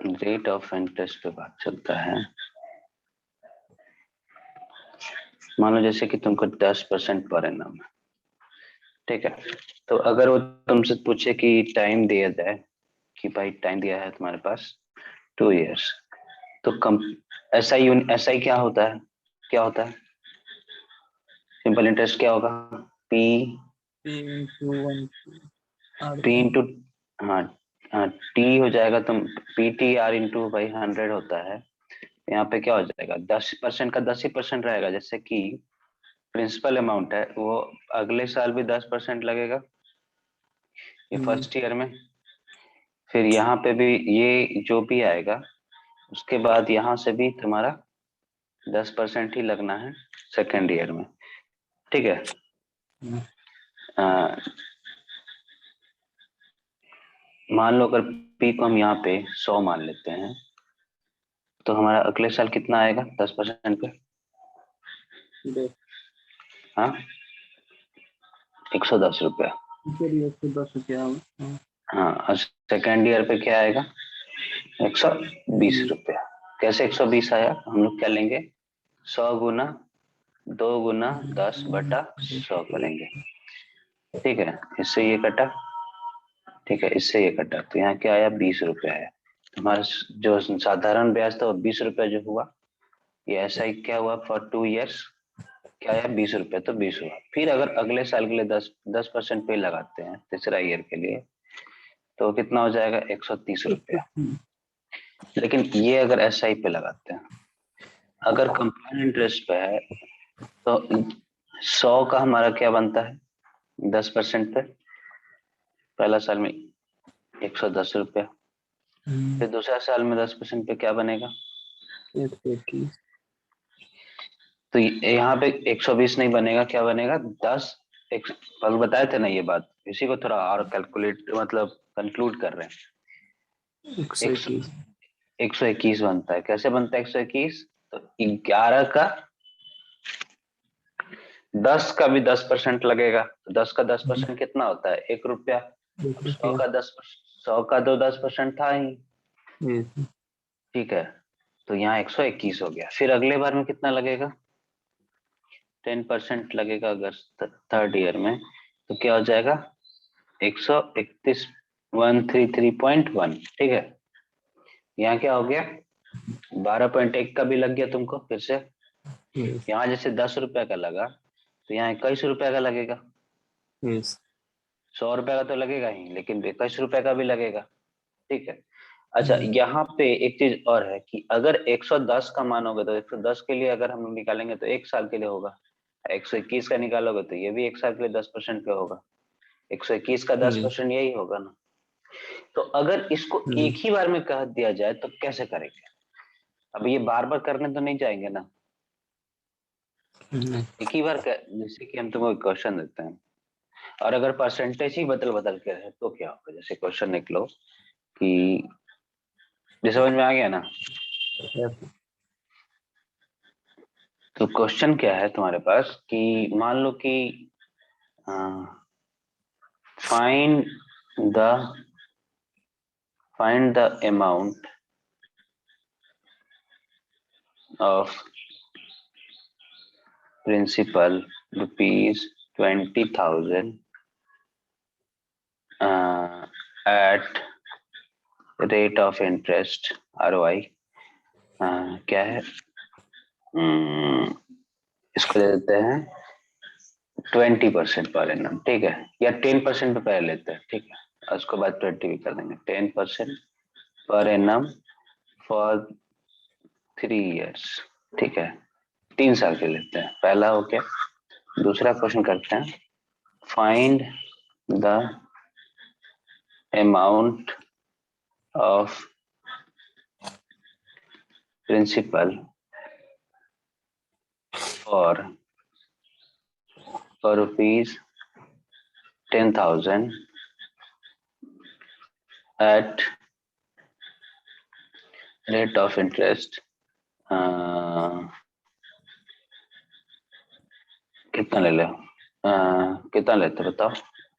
Rate of interest पे बात चलता है। मान लो जैसे कि तुमको 10% पर एनम, ठीक है। तो अगर वो तुमसे पूछे कि टाइम दिया जाए कि भाई टाइम दिया है तुम्हारे पास 2 इयर्स, तो कम एसआई क्या होता है, क्या होता है? सिंपल इंटरेस्ट क्या होगा? पी पी इंटू, हाँ हाँ, टी हो जाएगा। तुम पी टी आर इंटू भाई 100 होता है। यहाँ पे क्या हो जाएगा? 10% का 10% रहेगा। जैसे कि प्रिंसिपल अमाउंट है वो अगले साल भी 10% लगेगा ये फर्स्ट ईयर में। फिर यहाँ पे भी ये जो भी आएगा उसके बाद यहाँ से भी तुम्हारा 10% ही लगना है सेकेंड ईयर में, ठीक है। मान लो अगर पी को हम यहाँ पे 100 मान लेते हैं, तो हमारा अगले साल कितना आएगा 10% पे? हाँ, 110 रुपया। 110 रुपया। हाँ, और सेकेंड ईयर पे क्या आएगा? 120 रुपया। कैसे 120 आया? हम लोग क्या लेंगे? 100 गुना 2 गुना 10/100 करेंगे, ठीक है। इससे ये कटा, ठीक है, इससे ये कटा, तो यहाँ क्या आया? 20 रुपया आया। हमारा जो साधारण ब्याज था वो 20 रुपया जो हुआ, ये ऐसा ही क्या हुआ फॉर 2 इयर्स, क्या आया? 20 रुपया, तो 20 हुआ। फिर अगर अगले साल के लिए 10% पे लगाते हैं तीसरा ईयर के लिए, तो कितना हो जाएगा? 130 रुपया। लेकिन ये अगर एसआई पे लगाते हैं, अगर कंपाउंड इंटरेस्ट पे है, तो 100 का हमारा क्या बनता है 10% पे? पहला साल में 110 रुपया। फिर दूसरा साल में 10% पे क्या बनेगा? 121। तो यहाँ पे 120 नहीं बनेगा, क्या बनेगा? 10 एक, कल बताए थे ना ये बात, इसी को थोड़ा और कैलकुलेट मतलब कंक्लूड कर रहे हैं। 121। 121 बनता है। कैसे बनता है 121? तो 11 का 10 का भी 10% लगेगा, तो 10 का 10% कितना होता है? 1 रुपया। अब 100 1 रुपया। का 100 का तो 10% था ही, हम्म। ठीक है। तो यहाँ 121 हो गया। फिर अगले बार में कितना लगेगा? 10% लगेगा अगर थर्ड ईयर में, तो क्या हो जाएगा? 131, 133.1, ठीक है। यहाँ क्या हो गया? 12.1 का भी लग गया तुमको फिर से। यहाँ जैसे 10 रुपया का लगा, तो यहाँ 21 रुपया का लगेगा। 100 रुपया का तो लगेगा ही, लेकिन 21 रुपया का भी लगेगा, ठीक है। अच्छा, यहाँ पे एक चीज और है कि अगर 110 का मानोगे तो 110 के लिए अगर हम निकालेंगे तो 1 साल के लिए होगा। 121 का निकालोगे तो ये भी 1 साल के लिए 10% पे होगा। 121 का 10% यही होगा ना। तो अगर इसको एक ही बार में कह दिया जाए तो कैसे करेंगे? अब ये बार बार करने तो नहीं जाएंगे ना। एक ही बार जैसे कि हम तुमको क्वेश्चन देते हैं, और अगर परसेंटेज ही बदल बदल के है तो क्या होगा? जैसे क्वेश्चन निकलो कि, ये समझ में आ गया ना? तो क्वेश्चन क्या है तुम्हारे पास कि मान लो कि find the find the amount of principal ₹20,000 at rate of interest ROI क्या है? इसको दे देते हैं 20% पर एनम, ठीक है, या 10% पे पहले लेते हैं, ठीक है, और उसके बाद 20 भी कर देंगे। 10% पर एनम फॉर 3 इयर्स, ठीक है, 3 साल के लेते हैं। पहला हो गया। दूसरा क्वेश्चन करते हैं, find the amount of principal for ₹10,000 at rate of interest कितना ले लो? कितना लेते बताओ?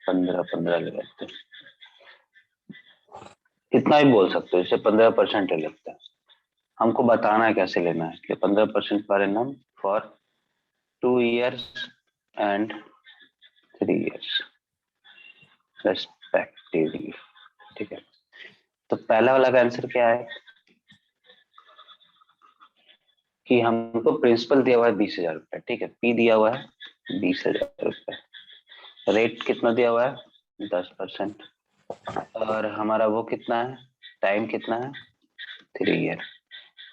15 15 ले लेते। कितना भी बोल सकते हो, इसे 15% ले लगता है। हमको बताना है कैसे लेना है, इसलिए 15% per annum for 2 years and 3 years respectively. ठीक है, तो पहला वाला का आंसर क्या है कि हमको प्रिंसिपल दिया हुआ है 20,000 रुपए। ठीक है, पी दिया हुआ है 20,000 रुपए, रेट कितना दिया हुआ है 10%, और हमारा वो कितना है, टाइम कितना है 3 ईयर।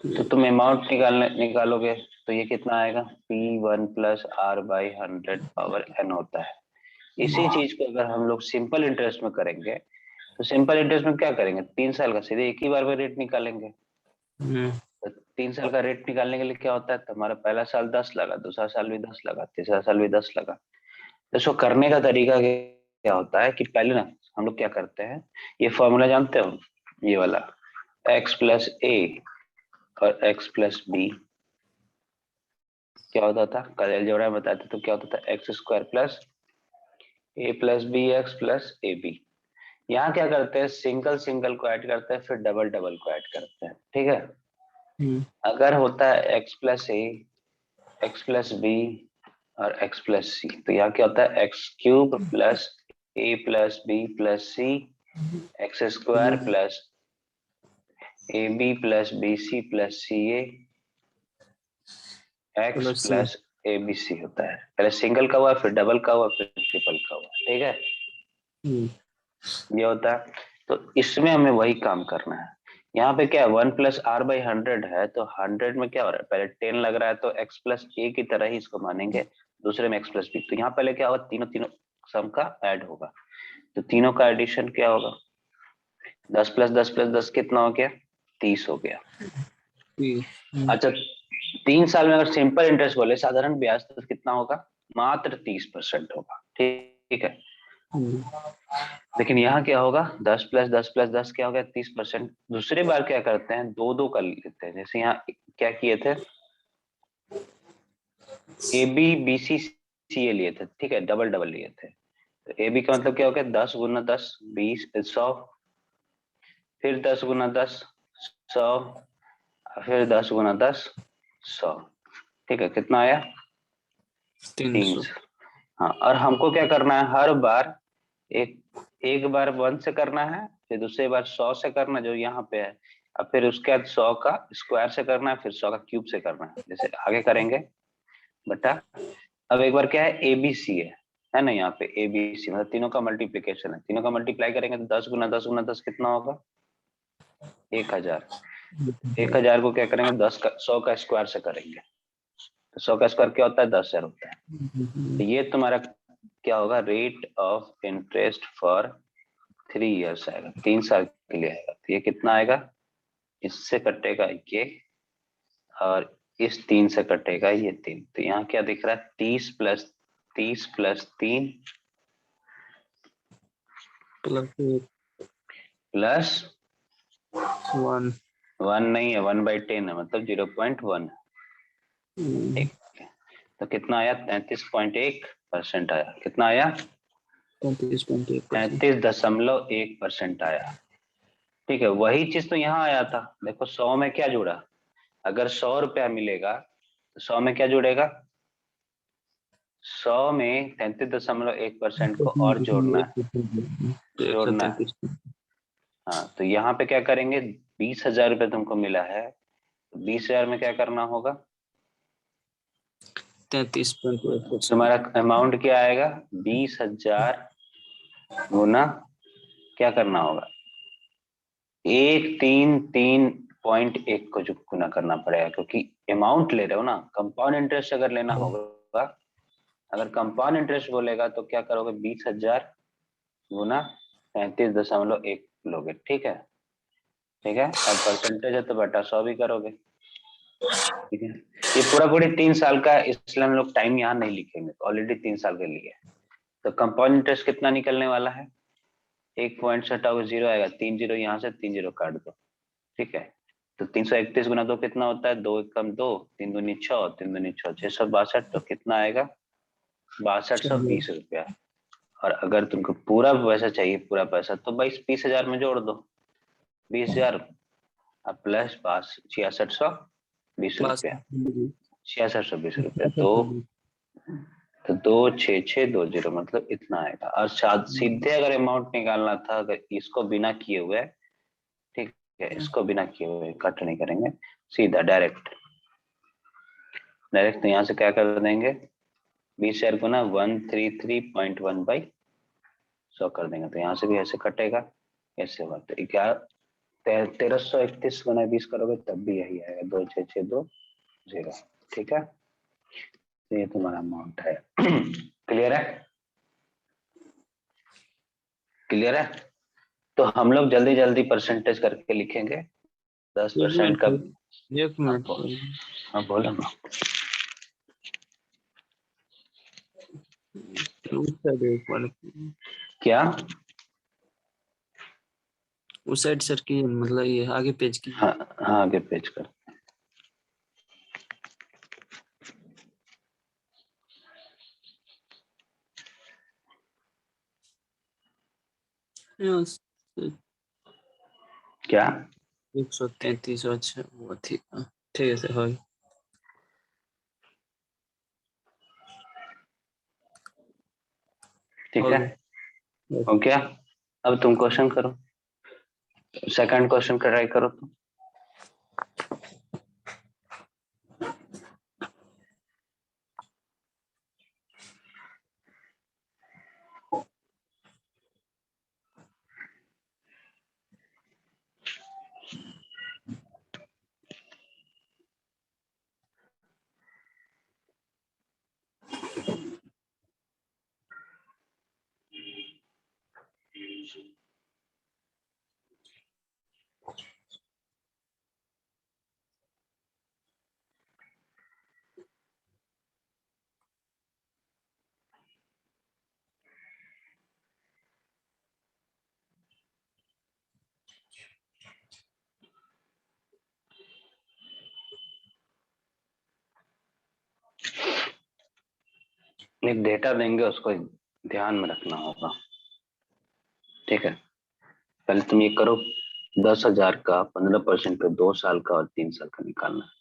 तो तुम अमाउंट निकालोगे तो ये कितना आएगा, P1 plus R by 100 power n होता है। इसी चीज को अगर हम लोग सिंपल इंटरेस्ट में करेंगे तो सिंपल इंटरेस्ट में क्या करेंगे, 3 साल का सीधे एक ही बार में रेट निकालेंगे। तो 3 साल का रेट निकालने के लिए क्या होता है, तुम्हारा पहला साल 10 लगा, दूसरा साल भी 10 लगा, तीसरा साल भी 10 लगा। तो इसको करने का तरीका क्या होता है कि पहले ना हम लोग क्या करते हैं, ये फॉर्मूला जानते हो, ये वाला x प्लस ए और x प्लस बी क्या होता था, कल अलजेब्रा में बताते तो क्या होता था, x square plus a plus b x plus a b. यहाँ क्या करते हैं, सिंगल सिंगल को ऐड करते हैं, फिर डबल डबल को ऐड करते हैं। ठीक है, अगर होता है x plus a, x plus b और एक्स प्लस सी, तो यहाँ क्या होता है, x cube plus a plus B plus c x square plus a B plus B C plus C a x plus a b c होता है। पहले single का हुआ, फिर डबल का हुआ, फिर ट्रिपल का हुआ। ठीक है, ये होता है। तो इसमें हमें वही काम करना है। यहाँ पे क्या है, 1 प्लस आर बाई 100 है, तो 100 में क्या हो रहा है, पहले 10 लग रहा है तो x प्लस ए की तरह ही इसको मानेंगे, दूसरे में x प्लस बी। तो यहाँ पहले क्या होगा, तीनों तीनों सम का ऐड होगा, तो तीनों का एडिशन क्या होगा, 10 प्लस 10 प्लस 10 कितना हो गया, 30 हो गया। अच्छा, 3 साल में अगर सिंपल इंटरेस्ट बोले, साधारण ब्याज, तो कितना होगा, मात्र 30% होगा। ठीक है, लेकिन यहाँ क्या होगा, 10 प्लस 10 प्लस 10 क्या हो गया, 30%। दूसरी बार क्या करते हैं, दो दो कर लेते हैं, जैसे यहाँ क्या किए थे, ए बी बी सी सी ए लिए थे। ठीक है, डबल डबल लिए थे। तो ए बी का मतलब क्या हो गया, 10 गुना 10 20 100, फिर 10 गुना 10 100, फिर 10 गुना 10 100। ठीक है, कितना आया, 300। हाँ, और हमको क्या करना है, हर बार एक एक बार 1 से करना है, फिर दूसरी बार 100 से करना जो यहाँ पे है, अब फिर उसके बाद 100 का स्क्वायर से करना है, फिर 100 का क्यूब से करना है, जैसे आगे करेंगे बटा। अब एक बार क्या है, एबीसी है ना, यहाँ पे एबीसी मतलब तीनों का मल्टीप्लीकेशन है, तीनों का मल्टीप्लाई करेंगे तो 10 गुना 10 गुना 10 कितना होगा, 1000। 1000 को क्या करेंगे, 10 का 100 का स्क्वायर से करेंगे, तो 100 का स्क्वायर क्या होता है, 10,000 होता है। तो ये तुम्हारा क्या होगा, rate of interest for 3 years आएगा, 3 साल के लिए आएगा। तो ये कितना आएगा, इससे कटेगा ये, और इस 3 से कटेगा ये 3। तो यहाँ क्या दिख रहा है, 30 प्लस 30 प्लस 3 प्लस 1 नहीं है, 1/10 है, मतलब 0.1। ठीक है, तो कितना आया, 33.1% आया। कितना आया, 33.1% आया। ठीक है, वही चीज तो यहाँ आया था। देखो 100 में क्या जुड़ा, अगर 100 रुपया मिलेगा तो 100 में क्या जुड़ेगा, 100 में 33.1% को और जोड़ना है, जोड़ना है। हाँ, तो यहाँ पे क्या करेंगे, 20,000 रुपये तुमको मिला है, तो 20,000 में क्या करना होगा, 33.1%। तुम्हारा अमाउंट क्या आएगा, 20,000 गुना क्या करना होगा, 1,303.1 को जो गुना करना पड़ेगा, क्योंकि अमाउंट ले रहे हो ना। कंपाउंड इंटरेस्ट अगर लेना होगा, अगर कंपाउंड इंटरेस्ट बोलेगा तो क्या करोगे, 20,000 गुना 33.1 लोगे। ठीक है, ठीक है, अब परसेंटेज है तो बटा 100 भी करोगे। ठीक है, ये पूरा पूरी 3 साल का, इसलिए हम लोग टाइम यहाँ नहीं लिखेंगे, ऑलरेडी 3 साल के लिए। तो कंपाउंड इंटरेस्ट कितना निकलने वाला है, 1 पॉइंट से हटाओगे 0 आएगा, 3 0 यहाँ से 3 0 काट दो। ठीक है, तो 331 गुना 2 कितना होता है, 2 एकम 2, 3 दूनी 6, 3 दूनी 6, 662। तो कितना आएगा, 6220 रुपया। और अगर तुमको पूरा पैसा चाहिए, पूरा पैसा, तो 20,000 में जोड़ दो, 20,000 प्लस 6620 रुपया, 6620 रुपया, तो 26620 मतलब इतना आएगा। और सीधे अगर अमाउंट निकालना था, अगर इसको बिना किए हुए, ठीक है, इसको बिना किए हुए, कट नहीं करेंगे, सीधा डायरेक्ट तो यहाँ से क्या कर देंगे, 20,000 को ना 133.1/100 कर देंगे, तो यहाँ से भी ऐसे कटेगा, ऐसे बात 1331 गुना 20 करोगे तब भी यही आएगा, 26620। ठीक है, तो ये तुम्हारा अमाउंट है। क्लियर है? क्लियर है? तो हम लोग जल्दी जल्दी परसेंटेज करके लिखेंगे। 10% का, एक मिनट हाँ बोलो ना। क्या? उस साइड सर की, मतलब ये आगे पेज की। हाँ हाँ, आगे पेज कर। क्या? 133, अच्छा वो ठीक है, ठीक है सर, हाँ। ठीक है, हो गया। अब तुम क्वेश्चन करो, सेकंड क्वेश्चन का ट्राई करो तुम। एक डेटा देंगे, उसको ध्यान में रखना होगा, ठीक है। पहले तुम ये करो, 10,000 का 15% पे 2 साल का और 3 साल का निकालना है।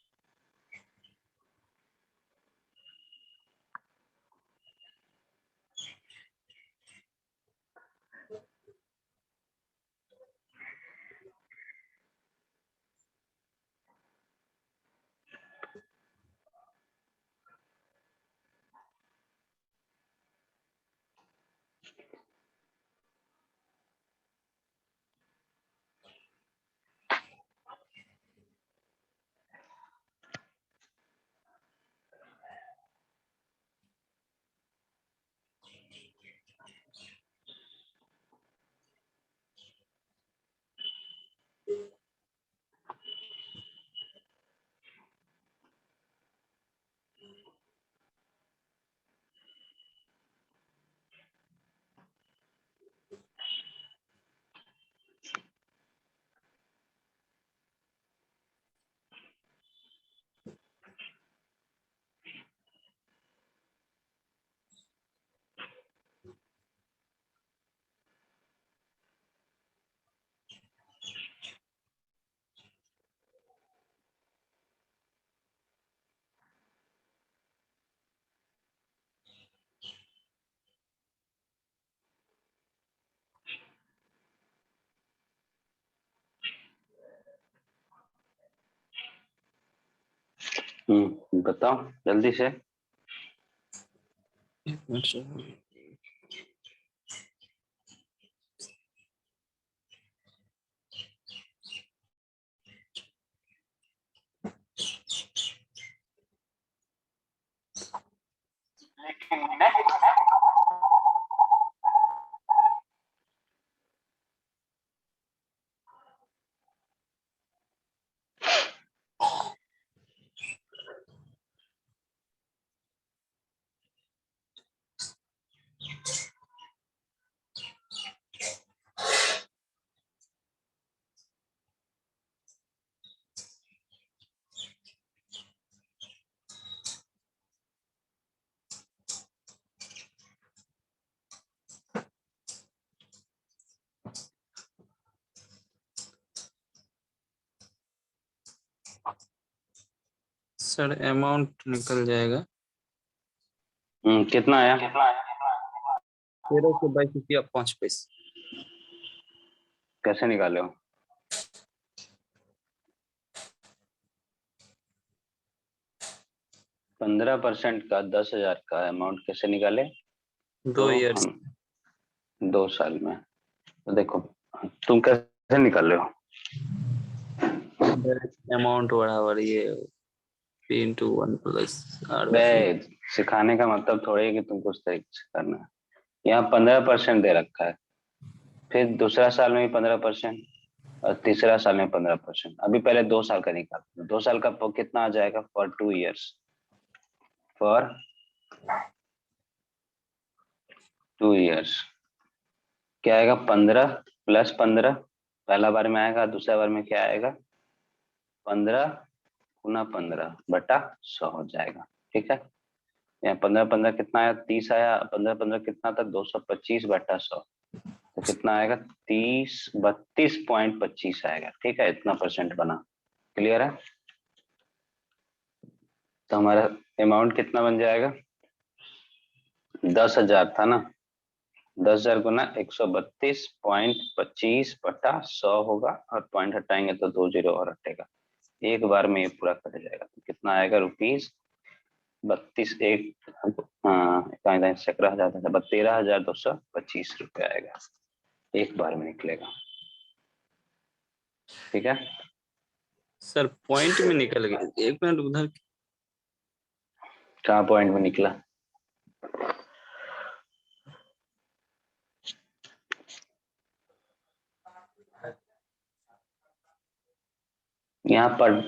बताओ जल्दी से। एक मिनट सर। सर अमाउंट निकल जाएगा कितना आया? 1322.05 कैसे निकाले हो? पंद्रह % का 10,000 का अमाउंट कैसे निकाले? 2 तो ईयर्स हम 2 साल में, तो देखो तुम कैसे निकाल रहे हो? अमाउंट बराबर ये P into 1 प्लस बे RC। सिखाने का मतलब थोड़ी है कि तुमको उस तरीके से करना है। यहाँ 15% दे रखा है, फिर दूसरा साल में भी 15% और तीसरा साल में 15%। अभी पहले 2 साल का निकाल, 2 साल का कितना आ जाएगा? फॉर 2 ईयर्स, फॉर 2 ईयर्स क्या आएगा? 15 + 15 पहला बार में आएगा, दूसरा बार में क्या आएगा? 15 × 15 बटा 100 हो जाएगा। ठीक है, यहाँ 15 कितना आया? 30 आया। 15 कितना था? 225 बटा 100, तो कितना आएगा? 32.25 आएगा। ठीक है, इतना % बना। क्लियर है? तो हमारा अमाउंट कितना बन जाएगा? 10,000 था ना, 10,000 गुना 132.25 बटा 100 होगा, और पॉइंट हटाएंगे तो 2 जीरो और हटेगा। एक बार में ये पूरा कट जाएगा, तो कितना आएगा? ₹13,225 आएगा, एक बार में निकलेगा। ठीक है, सर पॉइंट में निकल गया, 1 मिनट उधर। कहाँ पॉइंट में निकला? यहाँ पर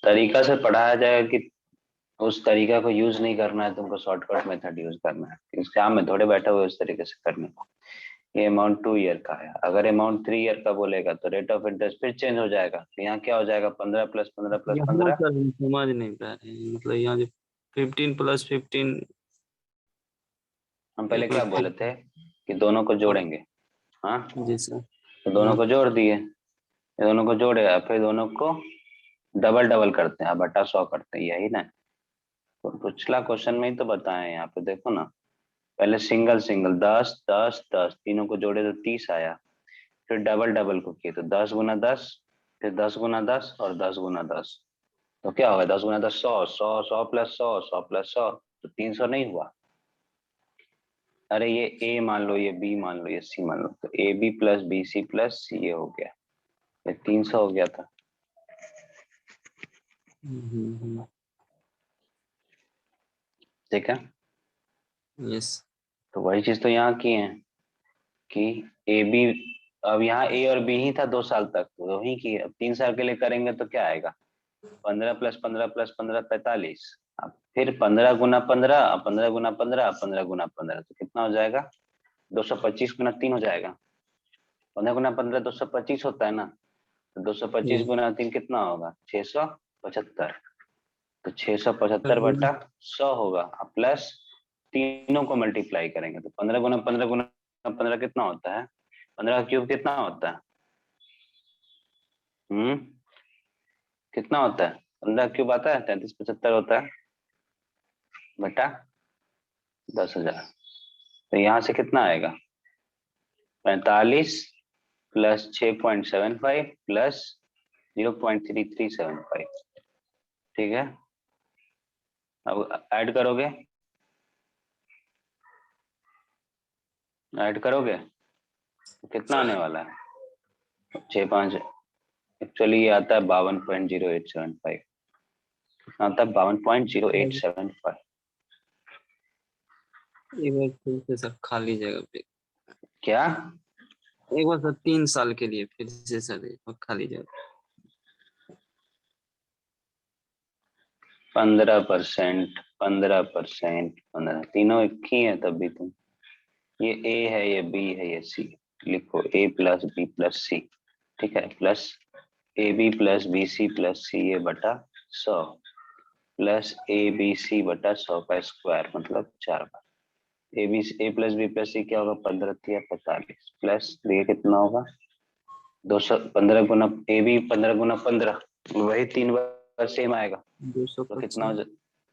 तरीका से पढ़ाया जाएगा कि उस तरीका को यूज नहीं करना है, तुमको शॉर्टकट मेथड यूज करना है। एग्जाम में थोड़े बैठे हुए उस तरीके से करने को। ये अमाउंट 2 ईयर का है, अगर अमाउंट 3 ईयर का बोलेगा तो रेट ऑफ इंटरेस्ट फिर चेंज हो जाएगा। तो यहाँ क्या हो जाएगा? 15 + 15 + यहाँ 15। सर हम समझ नहीं पा रहे हैं, मतलब यहाँ जो 15 + 15 हम पहले क्या बोले मतलब थे कि दोनों को जोड़ेंगे। हाँ, जी सर। तो दोनों हाँ को जोड़ दिए, ये दोनों को जोड़े, फिर दोनों को डबल डबल करते हैं, बटा 100 करते हैं, यही ना? तो पिछला क्वेश्चन में ही तो बताए, यहाँ पे देखो ना। पहले सिंगल सिंगल 10 10 10 तीनों को जोड़े तो 30 आया, फिर डबल डबल को किए तो 10 × 10, फिर 10 × 10 और 10 × 10, तो क्या होगा? 10 × 10 100, 100 100 + 100, 100 + 100, तो 300 नहीं हुआ? अरे ये ए मान लो, ये बी मान लो, ये सी मान लो, तो AB + BC + सी ये हो गया, ये 300 हो गया था। ठीक है, यस। तो वही चीज तो यहाँ की है कि AB, अब यहाँ A और B ही था 2 साल तक, तो वही की। अब 3 साल के लिए करेंगे तो क्या आएगा? 15 + 15 + 15 45। अब फिर 15 × 15, 15 × 15, 15 × 15, तो कितना हो जाएगा? 225 × 3 हो जाएगा। 15 × 15 225 होता है ना, तो 225 × 3 कितना होगा? 675। तो 675 बटा 100 होगा, प्लस तीनों को मल्टीप्लाई करेंगे तो 15 × 15 × 15 कितना होता है? 15 का क्यूब कितना होता है? कितना होता है? 15 क्यूब आता है 3375 होता है, बटा 10,000। तो यहाँ से कितना आएगा? 45 + 6.75 + 0.3375। ठीक है, अब ऐड करोगे, तो कितना आने वाला है? 6 5, एक्चुअली ये आता है 52.0875, कितना आता है? 52.0875। एक बार फिर से सर खाली जगह पे, क्या? एक बार सर 3 साल के लिए फिर से सर एक बार खाली जगह। 15%, 15%, 15, तीनों एक ही है तब भी तुम। ये A है, ये B है, ये C। लिखो A + B + C। ठीक है, प्लस AB + BC + C ये बटा 100, प्लस ABC बटा 100 का स्क्वायर, मतलब 4 बार। A + B + C क्या होगा? 15 × 45, प्लस ये कितना होगा? 215 गुना AB 15 × 15, वही 3 बार सेम आएगा तो कितना 225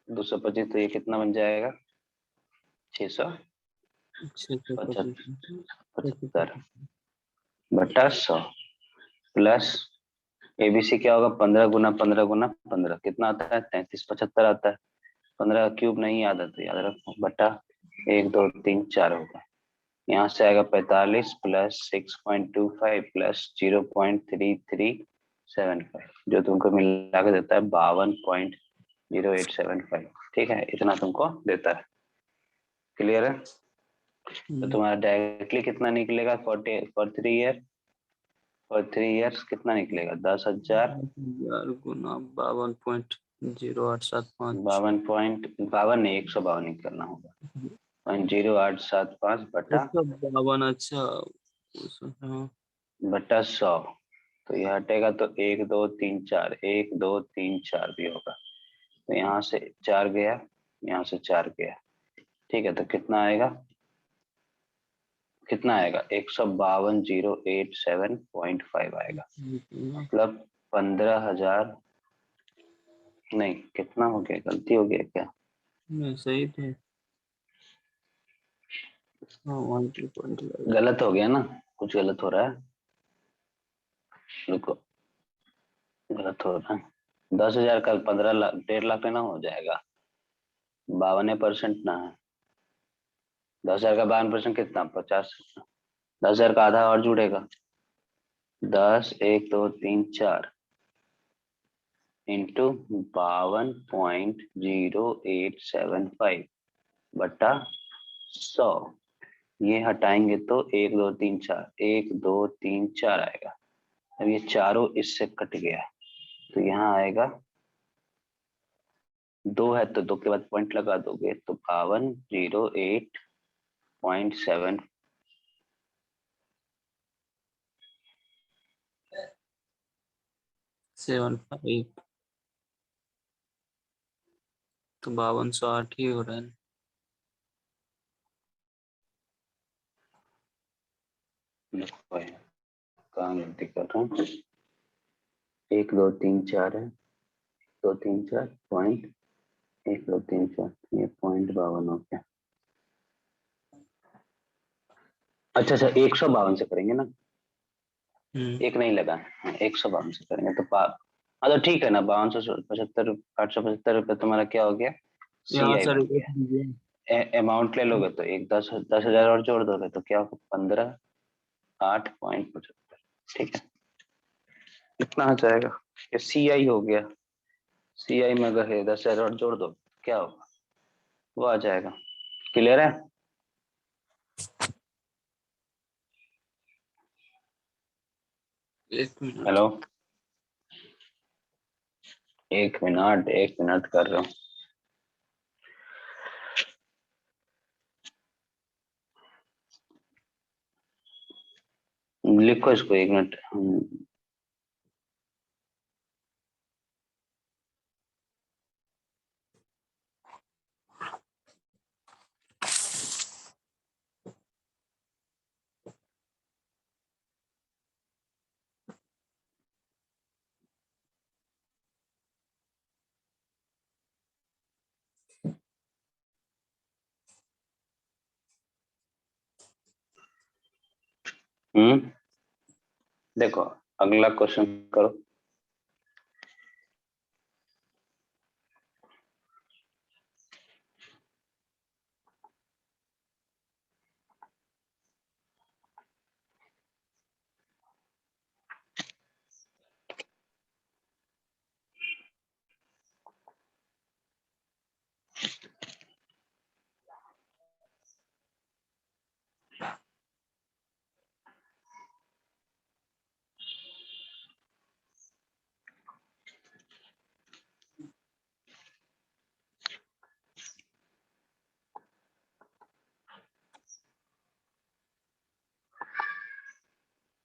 225, तो ये कितना बन जाएगा 675 625 बटा 100 प्लस एबीसी क्या होगा 15 गुना 15 गुना 15 कितना आता है 3375 आता है। 15 का क्यूब नहीं याद आता, याद रखो बटा 1 2 3 4 होगा। यहाँ से आएगा 45 प्लस 6.25 प्लस 0.3375 जो तुमको मिला के देता है 52.0875। ठीक है, इतना तुमको देता है। क्लियर है? तो तुम्हारा डायरेक्टली कितना निकलेगा फॉर 3 ईयर, फॉर 3 ईयर्स कितना निकलेगा 10,000 गुना 52.0875 52 नहीं 152 निकलना होगा 0.0875 बटा 152। अच्छा हाँ, बटा 100। तो यह हटेगा तो 1 2 3 4 1 2 3 4 भी होगा। तो यहाँ से 4 गया, यहाँ से 4 गया। ठीक है, तो कितना आएगा 152,087.5 आएगा। मतलब 15,000 नहीं, कितना हो गया, गलती हो गया क्या? नहीं सही थे। हाँ 1 गलत हो गया ना, कुछ गलत हो रहा है, रुको, गलत हो रहा है। 10,000 का 15 लाख 1.5 लाख लेना हो जाएगा, 52% ना है। 10,000 का 52% कितना 50। 10,000 का आधा और जुड़ेगा 10 1 2 3 4 इंटू 52.0875 बटा 100। ये हटाएंगे तो 1 2 3 4 1 2 3 4 आएगा। अब ये चारों इससे कट गया तो यहाँ आएगा 2 है तो 2 के बाद पॉइंट लगा दोगे तो 5208.7 75 तो 5208 ही हो रहा है। कहाँ गलती कर रहा हूँ, 1 2 3 4 है, 2 3 4 पॉइंट 1 2 3 4 ये .52 हो गया। अच्छा 152 से करेंगे ना, एक नहीं लगा, 152 से करेंगे तो हाँ तो ठीक है ना, 5275 875 तुम्हारा क्या हो गया सी यहाँ आई सर बन गया। अमाउंट ले लोगे तो एक 10,000 और जोड़ दोगे तो क्या होगा 15,08.75। ठीक है, इतना आ जाएगा, ये सी आई हो गया। सी आई में अगर है 10,000 और जोड़ दो क्या होगा, वो आ जाएगा। क्लियर है? एक मिनट। हेलो, 1 मिनट कर रहा हूँ। लिखो इसको 1 मिनट। देखो अगला क्वेश्चन करो।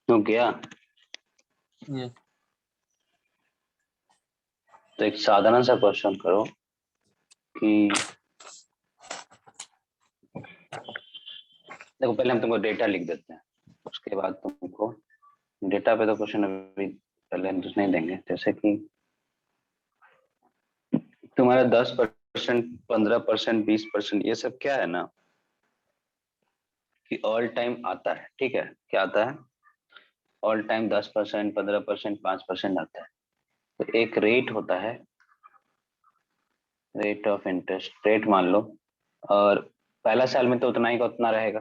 क्यों किया? ये तो एक साधारण सा क्वेश्चन करो कि देखो पहले हम तुमको डेटा लिख देते हैं, उसके बाद तुमको डेटा पे तो क्वेश्चन अभी पहले हम नहीं देंगे। जैसे कि तुम्हारा 10%, 15%, 20%, ये सब क्या है ना कि ऑल टाइम आता है। ठीक है, क्या आता है? ऑल टाइम 10%, 15%, 5% आता है। तो एक रेट होता है, रेट ऑफ इंटरेस्ट रेट मान लो, और पहला साल में तो उतना ही का उतना रहेगा।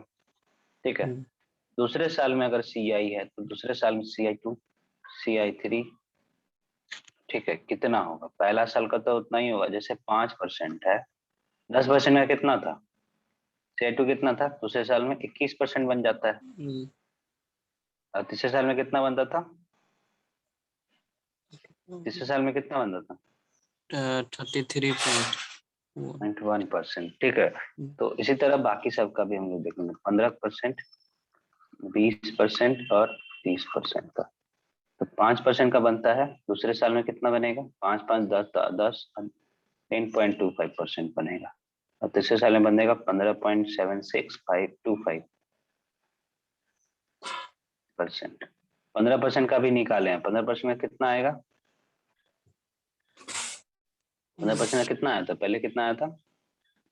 ठीक है, दूसरे साल में अगर सी आई है तो दूसरे साल में CI2, CI3। ठीक है, कितना होगा? पहला साल का तो उतना ही होगा, जैसे 5% है, 10% का कितना था? CI2 कितना था? दूसरे साल में 21% बन जाता है, और तीसरे साल में कितना बनता था? तीसरे साल में कितना बनता था? 33.1। ठीक है, तो इसी तरह बाकी सबका भी हम लोग देखेंगे, 15%, 20% और 30% का। तो 5% का बनता है, दूसरे साल में कितना बनेगा? 5 5 10 10, 10.25% बनेगा, और तीसरे साल में बनेगा 15.76525%। 15% का भी निकाले हैं, 15% में कितना आएगा? 15% का कितना आया था? पहले कितना आया था?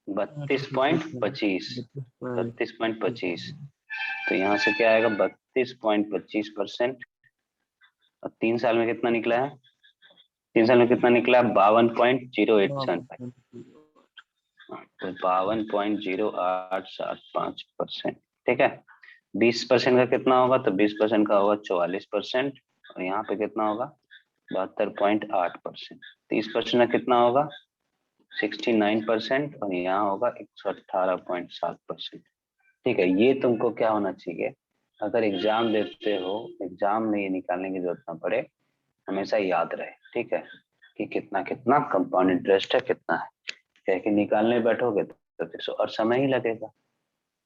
32.25, 32.25। तो यहाँ से क्या आएगा? 32.25%। और 3 साल में कितना निकला है? 3 साल में कितना निकला है? 52.0875। तो 52.0875%। ठीक है, 20% का कितना होगा? तो 20% का होगा 44%, और यहाँ पे कितना होगा? 72.8%। 30% का कितना होगा? 69%, और यहाँ होगा 118.7%। ठीक है, ये तुमको क्या होना चाहिए, अगर एग्जाम देते हो, एग्जाम में ये निकालने की जरूरत ना पड़े, हमेशा याद रहे। ठीक है, कि कितना कितना कंपाउंड इंटरेस्ट है, कितना है। क्या है कि निकालने बैठोगे तो फिर और समय ही लगेगा।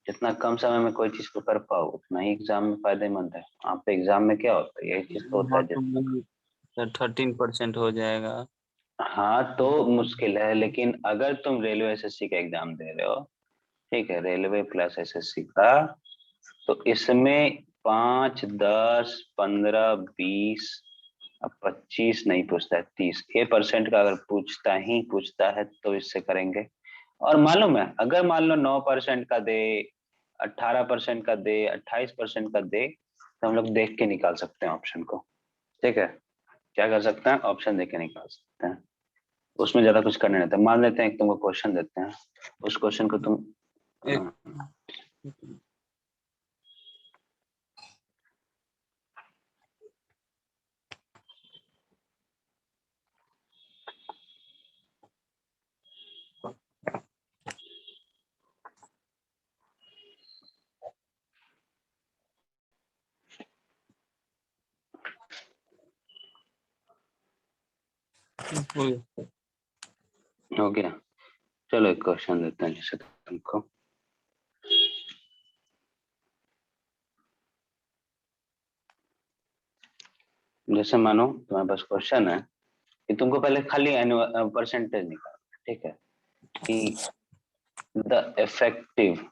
जितना कम समय में कोई चीज को कर पाओ उतना ही एग्जाम में फायदेमंद है। आप एग्जाम में क्या होता है, यही चीज तो होता है। 13% हो जाएगा। हाँ तो मुश्किल है, लेकिन अगर तुम रेलवे SSC का एग्जाम दे रहे हो, ठीक है, रेलवे प्लस SSC का, तो इसमें 5, 10, 15, 20, अब 25 नहीं पूछता है, 30 ये परसेंट का अगर पूछता है तो इससे करेंगे। और मालूम है, अगर मान लो 9% का दे, 18% का दे, 28% का दे, तो हम लोग देख के निकाल सकते हैं ऑप्शन को। ठीक है, क्या कर सकते हैं? ऑप्शन देख के निकाल सकते हैं, उसमें ज्यादा कुछ करने नहीं था। मान लेते हैं एक तुमको क्वेश्चन देते हैं, उस क्वेश्चन को तुम एक हो गया। चलो एक क्वेश्चन देते हैं जैसे तुमको, जैसे मानो तुम्हारे पास क्वेश्चन है कि तुमको पहले खाली एनुअल परसेंटेज निकालना है। ठीक है, कि द इफेक्टिव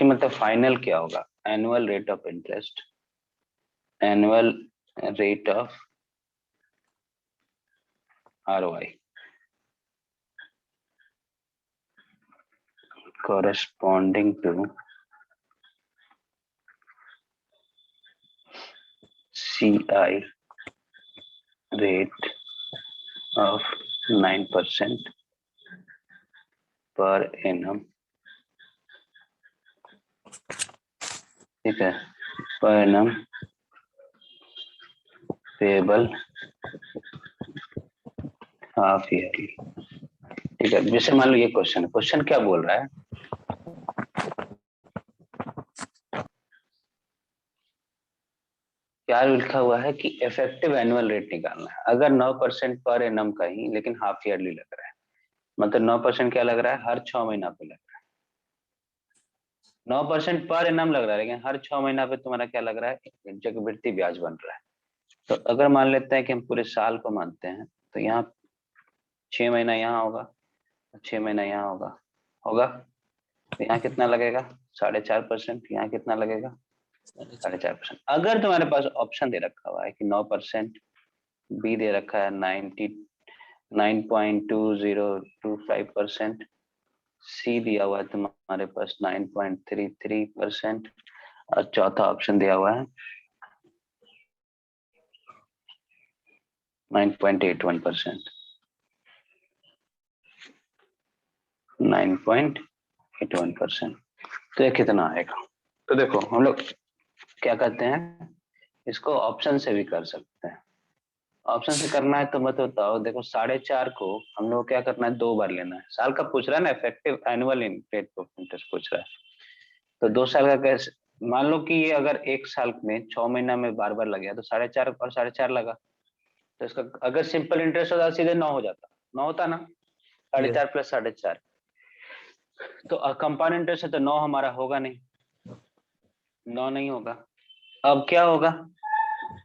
मतलब फाइनल क्या होगा? Annual rate of interest, annual rate of ROI corresponding to CI rate of 9% per annum। ठीक है, per annum payable half yearly. ठीक है, जैसे मान लो ये क्वेश्चन क्या बोल रहा है, क्या लिखा हुआ है कि इफेक्टिव एनुअल रेट निकालना है। अगर 9% पर एनम का ही, लेकिन हाफ ईयरली लग रहा है, मतलब 9% क्या लग रहा है? हर 6 महीना पे लग रहा है। 9% पर एनम लग रहा है, लेकिन हर 6 महीना पे तुम्हारा क्या लग रहा है? चक्रवृद्धि ब्याज बन रहा है। तो अगर मान लेते हैं कि हम पूरे साल को मानते हैं, तो यहाँ 6 महीना यहाँ होगा, 6 महीना यहाँ होगा होगा तो यहाँ कितना लगेगा? 4.5%। यहाँ कितना लगेगा? 4.5%। अगर तुम्हारे पास ऑप्शन दे रखा हुआ है कि 9%, बी दे रखा है 9.2025%। सी दिया हुआ है तुम्हारे पास 9.33%। और चौथा ऑप्शन दिया हुआ है 9.81%। 9.81%। तो ये कितना आएगा? तो देखो हम लोग क्या करते हैं, इसको ऑप्शन से भी कर सकते हैं। ऑप्शन से करना है तो मत बताओ। देखो 4.5 को हम लोग क्या करना है, 2 बार लेना है। साल का पूछ रहा है ना, effective annual rate of interest पूछ रहा है। तो 2 साल का कैसे, मान लो कि ये अगर 1 साल में 6 महीना में बार बार लग गया तो 4.5 और 4.5 लगा। तो इसका अगर सिंपल इंटरेस्ट होता सीधे 9 हो जाता, 9 होता ना, 4.5 प्लस 4.5। तो कंपाउंड इंटरेस्ट है तो 9 हमारा होगा नहीं, 9 नहीं होगा। अब क्या होगा,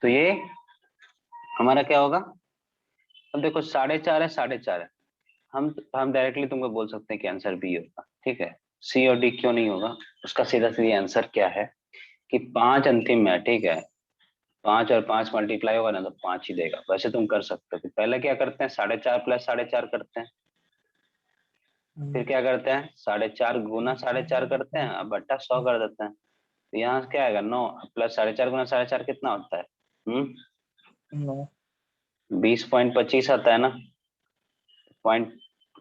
तो ये हमारा क्या होगा। अब देखो 4.5 है, 4.5 है। हम डायरेक्टली तुमको बोल सकते हैं कि आंसर बी होगा, ठीक है। सी और डी क्यों नहीं होगा, उसका सीधा सीधा आंसर क्या है कि 5 अंतिम में है, ठीक है। 5 और 5 मल्टीप्लाई होगा ना तो 5 ही देगा। वैसे तुम कर सकते हो कि पहले क्या करते हैं, 4.5 प्लस 4.5 करते हैं। फिर क्या करते हैं, 4.5 गुना 4.5 करते हैं, अब बट्टा 100 कर देते हैं। तो यहाँ क्या आएगा, 9 प्लस 4.5 गुना 4.5 कितना होता है, 20.25 आता है ना। पॉइंट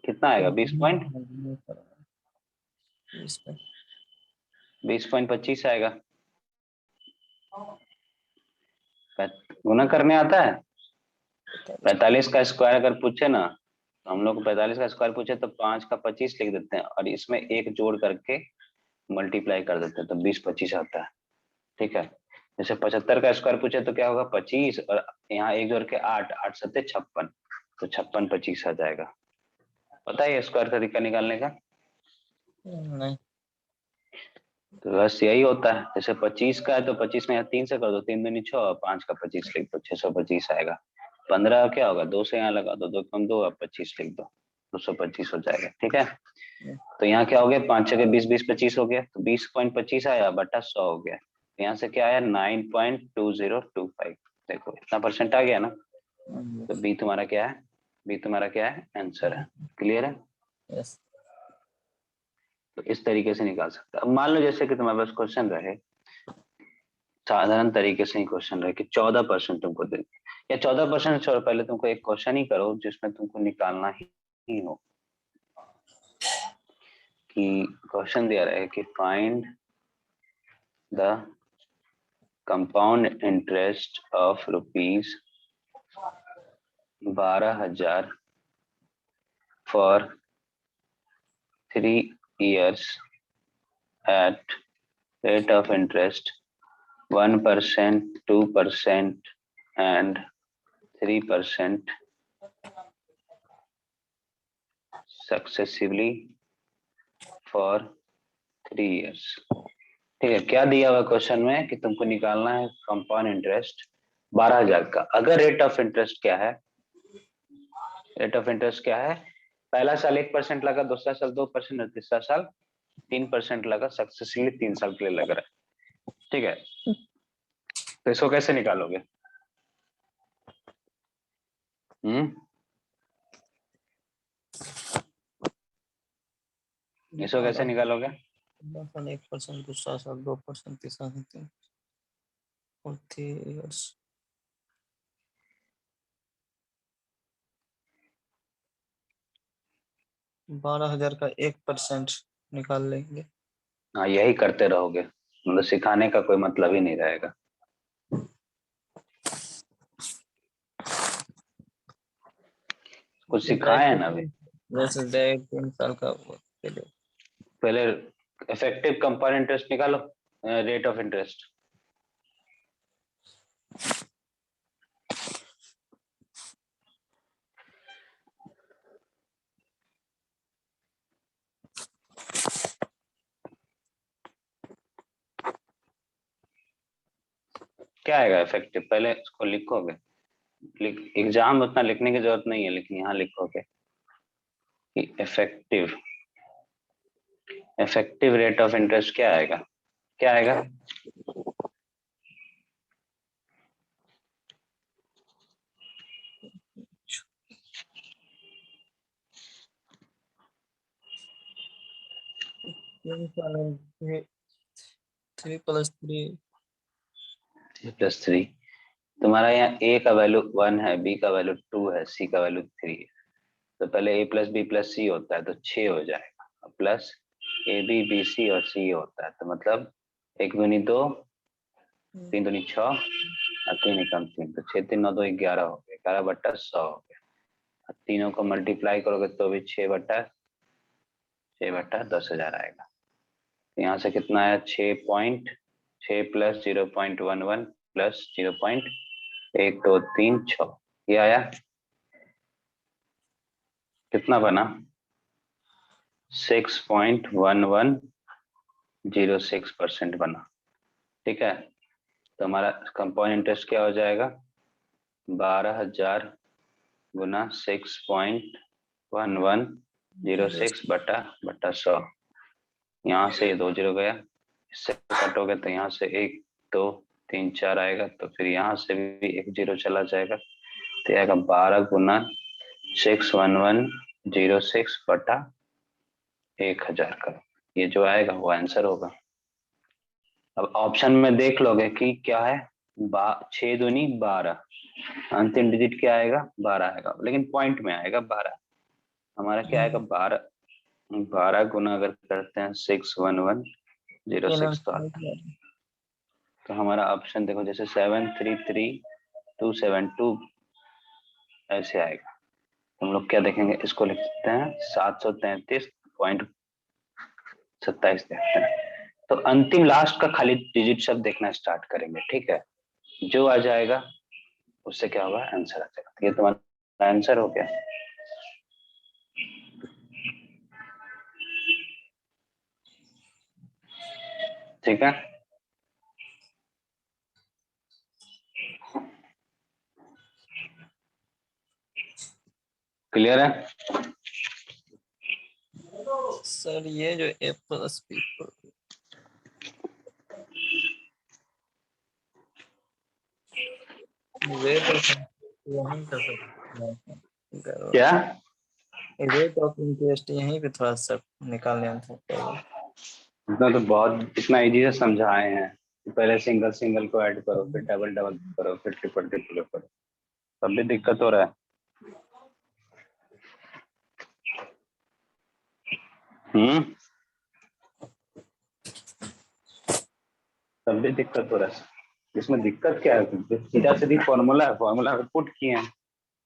कितना आएगा, 20.25 आएगा। गुना करने आता है। 45 का स्क्वायर अगर पूछे ना, तो हम लोग को 45 का स्क्वायर पूछे तो 5 का 25 लिख देते हैं और इसमें एक जोड़ करके मल्टीप्लाई कर देते हैं तो 20-25 आता है, ठीक है। जैसे 75 का स्क्वायर पूछे तो क्या होगा, 25 और यहाँ एक जोड़ के 8, 8 सत्ते 56, तो 56-25 आ जाएगा। पता है स्क्वायर का तरीका निकालने का? नहीं। तो बस यही होता है। जैसे 25 का है तो 25 में यहाँ 3 से कर दो, 3 दूनी 6 और 5 का 25 लिख दो, 625 आएगा। 15 क्या होगा, 2 से यहाँ लगा दो, 2 कम 2 और 25 लिख दो, 225 हो जाएगा, ठीक है। तो यहाँ क्या हो गया, 5 छः 20, 20-25 हो गया, तो 20.25 आया बटा 100 हो गया। तो यहाँ से क्या आया, 9.2025। देखो इतना परसेंट आ गया ना। तो बी तुम्हारा क्या है, बी तुम्हारा क्या है, आंसर है। क्लियर है? यस। तो इस तरीके से निकाल सकते हैं। अब मान लो जैसे कि तुम्हारे पास क्वेश्चन रहे, साधारण तरीके से ही क्वेश्चन रहे कि 14% तुमको दे, या 14% छोड़ो, पहले तुमको एक क्वेश्चन ही करो जिसमें तुमको निकालना ही हो। कि क्वेश्चन दिया रहे कि find the compound interest of ₹12,000 for 3 years at rate of interest 1%, 2% and 3% successively for 3 years। ठीक है, क्या दिया हुआ क्वेश्चन में कि तुमको निकालना है कंपाउंड इंटरेस्ट 12,000 का। अगर रेट ऑफ इंटरेस्ट क्या है, रेट ऑफ इंटरेस्ट क्या है, पहला साल 1% लगा, दूसरा साल 2% और तीसरा साल 3% लगा, सक्सेसफुली 3 साल के लिए लग रहा है, ठीक है। तो इसको कैसे निकालोगे? इसको कैसे निकालोगे? 1%, दूसरा साल 2%, तीसरा साल 3, 40 years। 12,000 का 1% निकाल लेंगे। हाँ यही करते रहोगे, मतलब सिखाने का कोई मतलब ही नहीं रहेगा। कुछ सिखाए है ना अभी। जैसे डायरेक्ट 3 साल का वो चलो। पहले इफेक्टिव कंपाउंड इंटरेस्ट निकालो, रेट ऑफ इंटरेस्ट। क्या आएगा इफेक्टिव, पहले इसको लिखोगे। एग्जाम उतना लिखने की जरूरत नहीं है, लेकिन यहाँ लिखोगे कि effective, effective rate of interest क्या आएगा, क्या आएगा। 3 साल में 3 + 3 +3। तुम्हारा यहाँ ए का वैल्यू 1 है, बी का वैल्यू 2 है, सी का वैल्यू 3 है। तो पहले a plus B plus c होता है तो 6 हो जाएगा, plus a b b c और सी होता है, तो मतलब 1 दूनी 2, 3 दूनी 6 और 3 एकम 3, तो 6 3 9 2 11 हो गया, 11/100 हो गया। और तीनों को मल्टीप्लाई करोगे तो भी 6/10,000 आएगा। तो यहाँ से कितना आया, 6.6 प्लस 0.11 प्लस 0.1236, ये आया। कितना बना, 6.1106% बना। ठीक है, तो हमारा कंपाउंड इंटरेस्ट क्या हो जाएगा, 12,000 गुना 6.1106 बटा 100। यहाँ से ये 2 जीरो गया, इससे कटोगे तो यहाँ से 1 2 3 4 आएगा, तो फिर यहाँ से भी 1 जीरो चला जाएगा, तो आएगा 12 गुना 61106 बटा 1000 का, ये जो आएगा वो आंसर होगा। अब ऑप्शन में देख लोगे कि क्या है, 6 दूनी 12, अंतिम डिजिट क्या आएगा, 12 आएगा, लेकिन पॉइंट में आएगा 12। हमारा क्या आएगा, 12 गुना अगर करते हैं 61106 तो आता है। तो हमारा ऑप्शन देखो, जैसे 733272 ऐसे आएगा। हम लोग क्या देखेंगे, इसको लिखते हैं 733.27 देखते हैं। तो अंतिम लास्ट का खाली डिजिट सब देखना स्टार्ट करेंगे, ठीक है। जो आ जाएगा उससे क्या होगा, आंसर आ जाएगा। ये तुम्हारा आंसर हो गया। ठीक है, क्लियर है। सर ये जो A + B रेट ऑफ यहीं कर सकते, क्या, रेट ऑफ इंटरेस्ट यहीं पे थोड़ा सा निकालने में था। इतना तो बहुत, इतना इजी से समझाए हैं। पहले सिंगल सिंगल को ऐड करो, फिर डबल डबल करो, फिर ट्रिपल ट्रिपल करो, तब भी दिक्कत हो रहा है। तब भी दिक्कत हो रहा है। इसमें दिक्कत क्या है, सीधा सीधी फॉर्मूला है, फॉर्मूला में पुट किए हैं।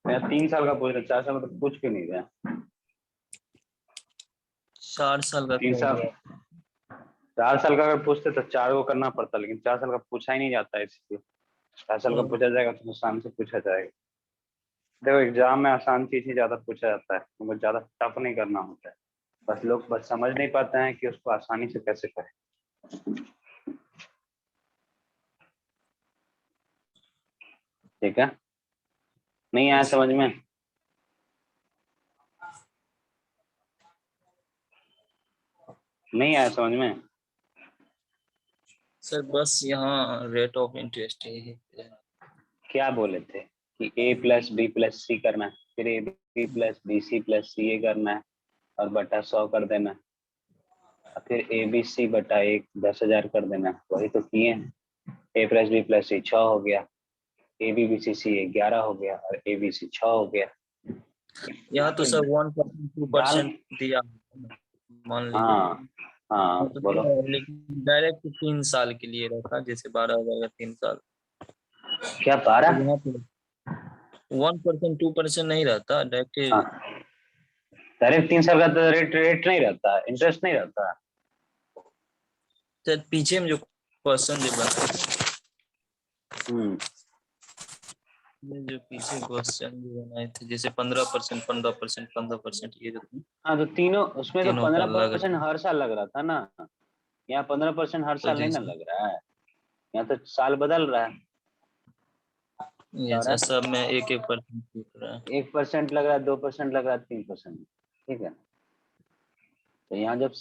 मैं 3 साल का पूछ रहा, 4 साल में तो पूछ क्यों नहीं रहा। 4 साल का 3 साल, 4 साल का अगर पूछते तो 4 को करना पड़ता, लेकिन 4 साल का पूछा ही नहीं जाता है, इसलिए 4 साल का पूछा जाएगा तो आसान से पूछा जाएगा। देखो एग्जाम में आसान चीज ही ज्यादा पूछा जाता है, तो ज्यादा टफ नहीं करना होता है। बस लोग बस समझ नहीं पाते हैं कि उसको आसानी से कैसे करें। ठीक है, नहीं आया समझ में, नहीं आया समझ में। सर बस यहाँ रेट ऑफ इंटरेस्ट ही क्या बोले थे कि A plus B plus C करना है, फिर A B plus B C plus C A करना है और बटा 100 कर देना है, और फिर ए बी सी बटा 10,000 कर देना है। वही तो किए हैं। ए प्लस बी प्लस सी 6 हो गया, ए बी बी सी सी 11 हो गया और ए बी सी 6 हो गया। यहाँ तो सर 1% 2% दिया, मान लीजिए। हाँ हाँ तो बोलो, लेकिन डायरेक्ट 3 साल के लिए रखा, जैसे 12,000 का 3 साल। क्या तो 12, यहाँ पे 1% 2% नहीं रहता डायरेक्ट। हाँ डायरेक्ट 3 साल का तो रेट रेट नहीं रहता, इंटरेस्ट नहीं रहता। सर पीछे में जो क्वेश्चन जो बना ये जो पीछे क्वेश्चन जो बनाए थे, जैसे 15%, 15%, 15%, ये जो हाँ तो तीनों उसमें तो तीनों का अलग 15% हर साल लग रहा था ना, यहाँ 15% हर तो साल नहीं ना जैसे लग रहा है, यहाँ तो साल बदल रहा है। ये सर सब में 1-1% छूट रहा है। 1% लग रहा है, 2% लग रहा है, 3%, ठीक है। तो यहाँ जब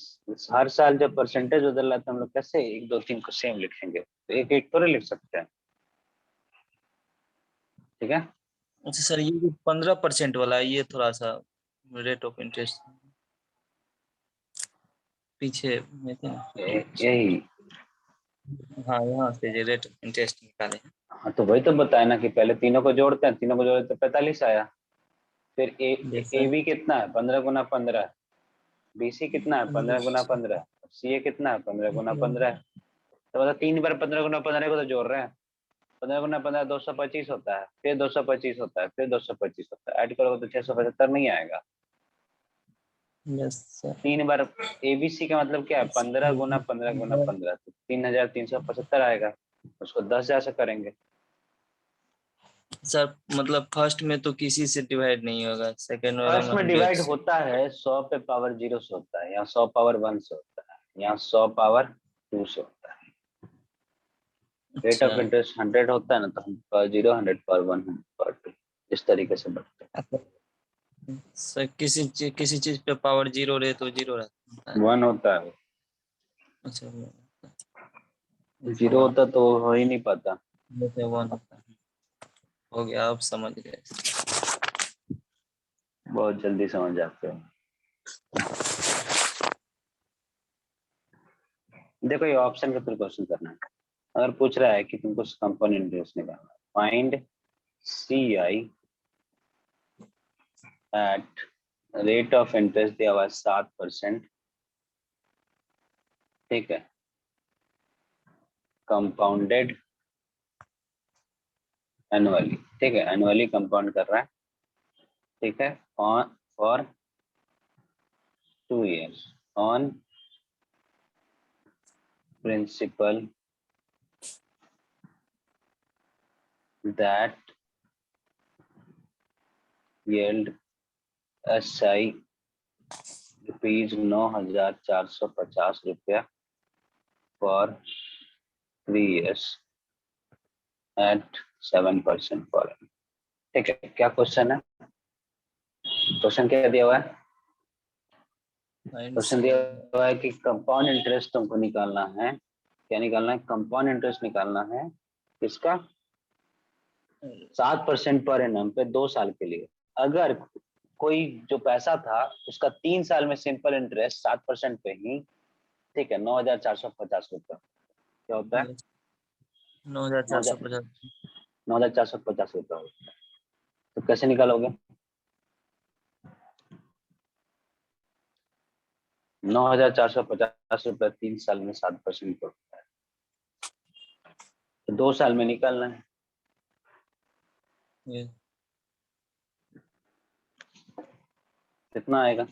हर साल जब परसेंटेज बदल रहा है तो हम लोग कैसे 1 2 3 को सेम लिखेंगे, तो एक एक थोड़े लिख सकते हैं। ठीक है, अच्छा सर, ये जो 15% वाला है, ये थोड़ा सा रेट ऑफ इंटरेस्ट पीछे में थे ना। यही। हाँ यहाँ से जो रेट इंटरेस्ट निकाले हैं। हाँ तो वही तो बताया ना कि पहले तीनों को जोड़ते हैं, तीनों को जोड़े तो 45 आया। फिर जैसा ए बी कितना है, 15 × 15। बी सी कितना है, 15 × 15। सी ए कितना है, 15 × 15। तो मतलब 3 बार 15 × 15 को तो जोड़ रहे हैं। 15 × 15 225 होता है, फिर 225 होता है, फिर 225 होता है, ऐड करोगे तो 675 नहीं आएगा। Yes sir. 3 बार एबीसी का मतलब क्या है, 15 × 15 × 15, तो 3375 आएगा। उसको 10,000 से करेंगे। सर मतलब फर्स्ट में तो किसी से डिवाइड नहीं होगा, सेकंड वाला फर्स्ट में में 100 डिवाइड से। होता है, 100 पे पावर 0 से होता है, यहाँ 100 पावर 1 से होता है, यहाँ 100 पावर 2 से होता है। रेट अच्छा। ऑफ इंटरेस्ट 100 होता है ना, तो 0, 100 पावर 1, 100 पावर 2, इस तरीके से बढ़ते सर किसी चीज पे पावर 0 रहे तो 0 रहता है। हैं। 1 होता है, अच्छा 0 1 होता तो हो ही नहीं पाता। जैसे 1 होता है। हो गया, आप समझ गए। बहुत जल्दी समझ जाते हो। देखो ये ऑप्शन के थ्रू क्वेश्चन करना है। अगर पूछ रहा है कि तुमको कंपाउंड इंटरेस्ट निकालना है, find C I at rate of interest दिया हुआ है 7%। ठीक है, कंपाउंडेड एनुअली। ठीक है, एनुअली कंपाउंड कर रहा है। ठीक है, for 2 years on principal that yield SI ₹9,450 for 3 years at 7% per annum। ठीक है, क्या क्वेश्चन है, क्वेश्चन क्या दिया हुआ है। फाइंड क्वेश्चन सी दिया आई। हुआ है कि कंपाउंड इंटरेस्ट तुमको निकालना है। क्या निकालना है, कंपाउंड इंटरेस्ट निकालना है। किसका, 7% पर एनम पे 2 साल के लिए। अगर कोई जो पैसा था उसका 3 साल में सिंपल इंटरेस्ट 7% पे ही, ठीक है, 9,450 रुपये। क्या होता है, 9450। 9,450 रुपये होता है। तो कैसे निकालोगे, 9,450 रुपये 3 साल में 7% पे होता है, तो 2 साल में निकालना है। ये कितना आएगा,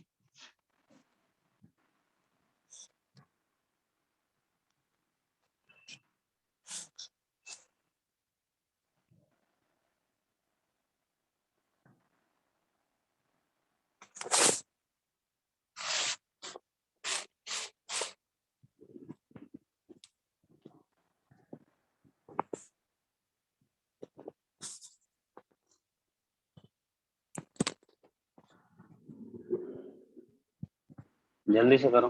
जल्दी से करो।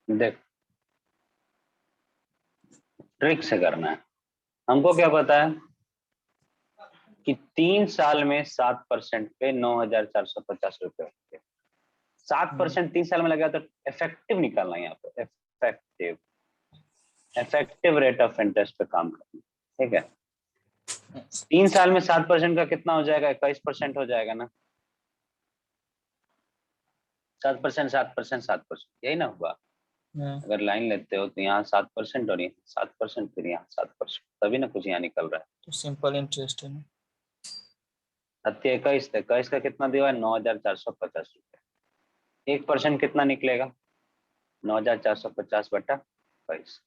देख, ट्रिक से करना है। हमको क्या पता है कि 3 साल में 7% पे 9,450 रुपये होते हैं। 7% 3 साल में लगा तो इफेक्टिव निकालना है, यहाँ पे effective, effective rate of interest पे काम करना। ठीक है, 3 साल में 7% का कितना हो जाएगा, 21% हो जाएगा ना। 7%, 7%, 7%, यही ना हुआ। अगर लाइन लेते हो तो यहाँ 7% और यहाँ 7%, फिर यहाँ 7%, तभी ना कुछ यहाँ निकल रहा है। तो सिंपल इंटरेस्ट है ना। 21 था, 21 का कितना दिया है, 9,450 रुपये। 1% कितना निकलेगा, 9,450/22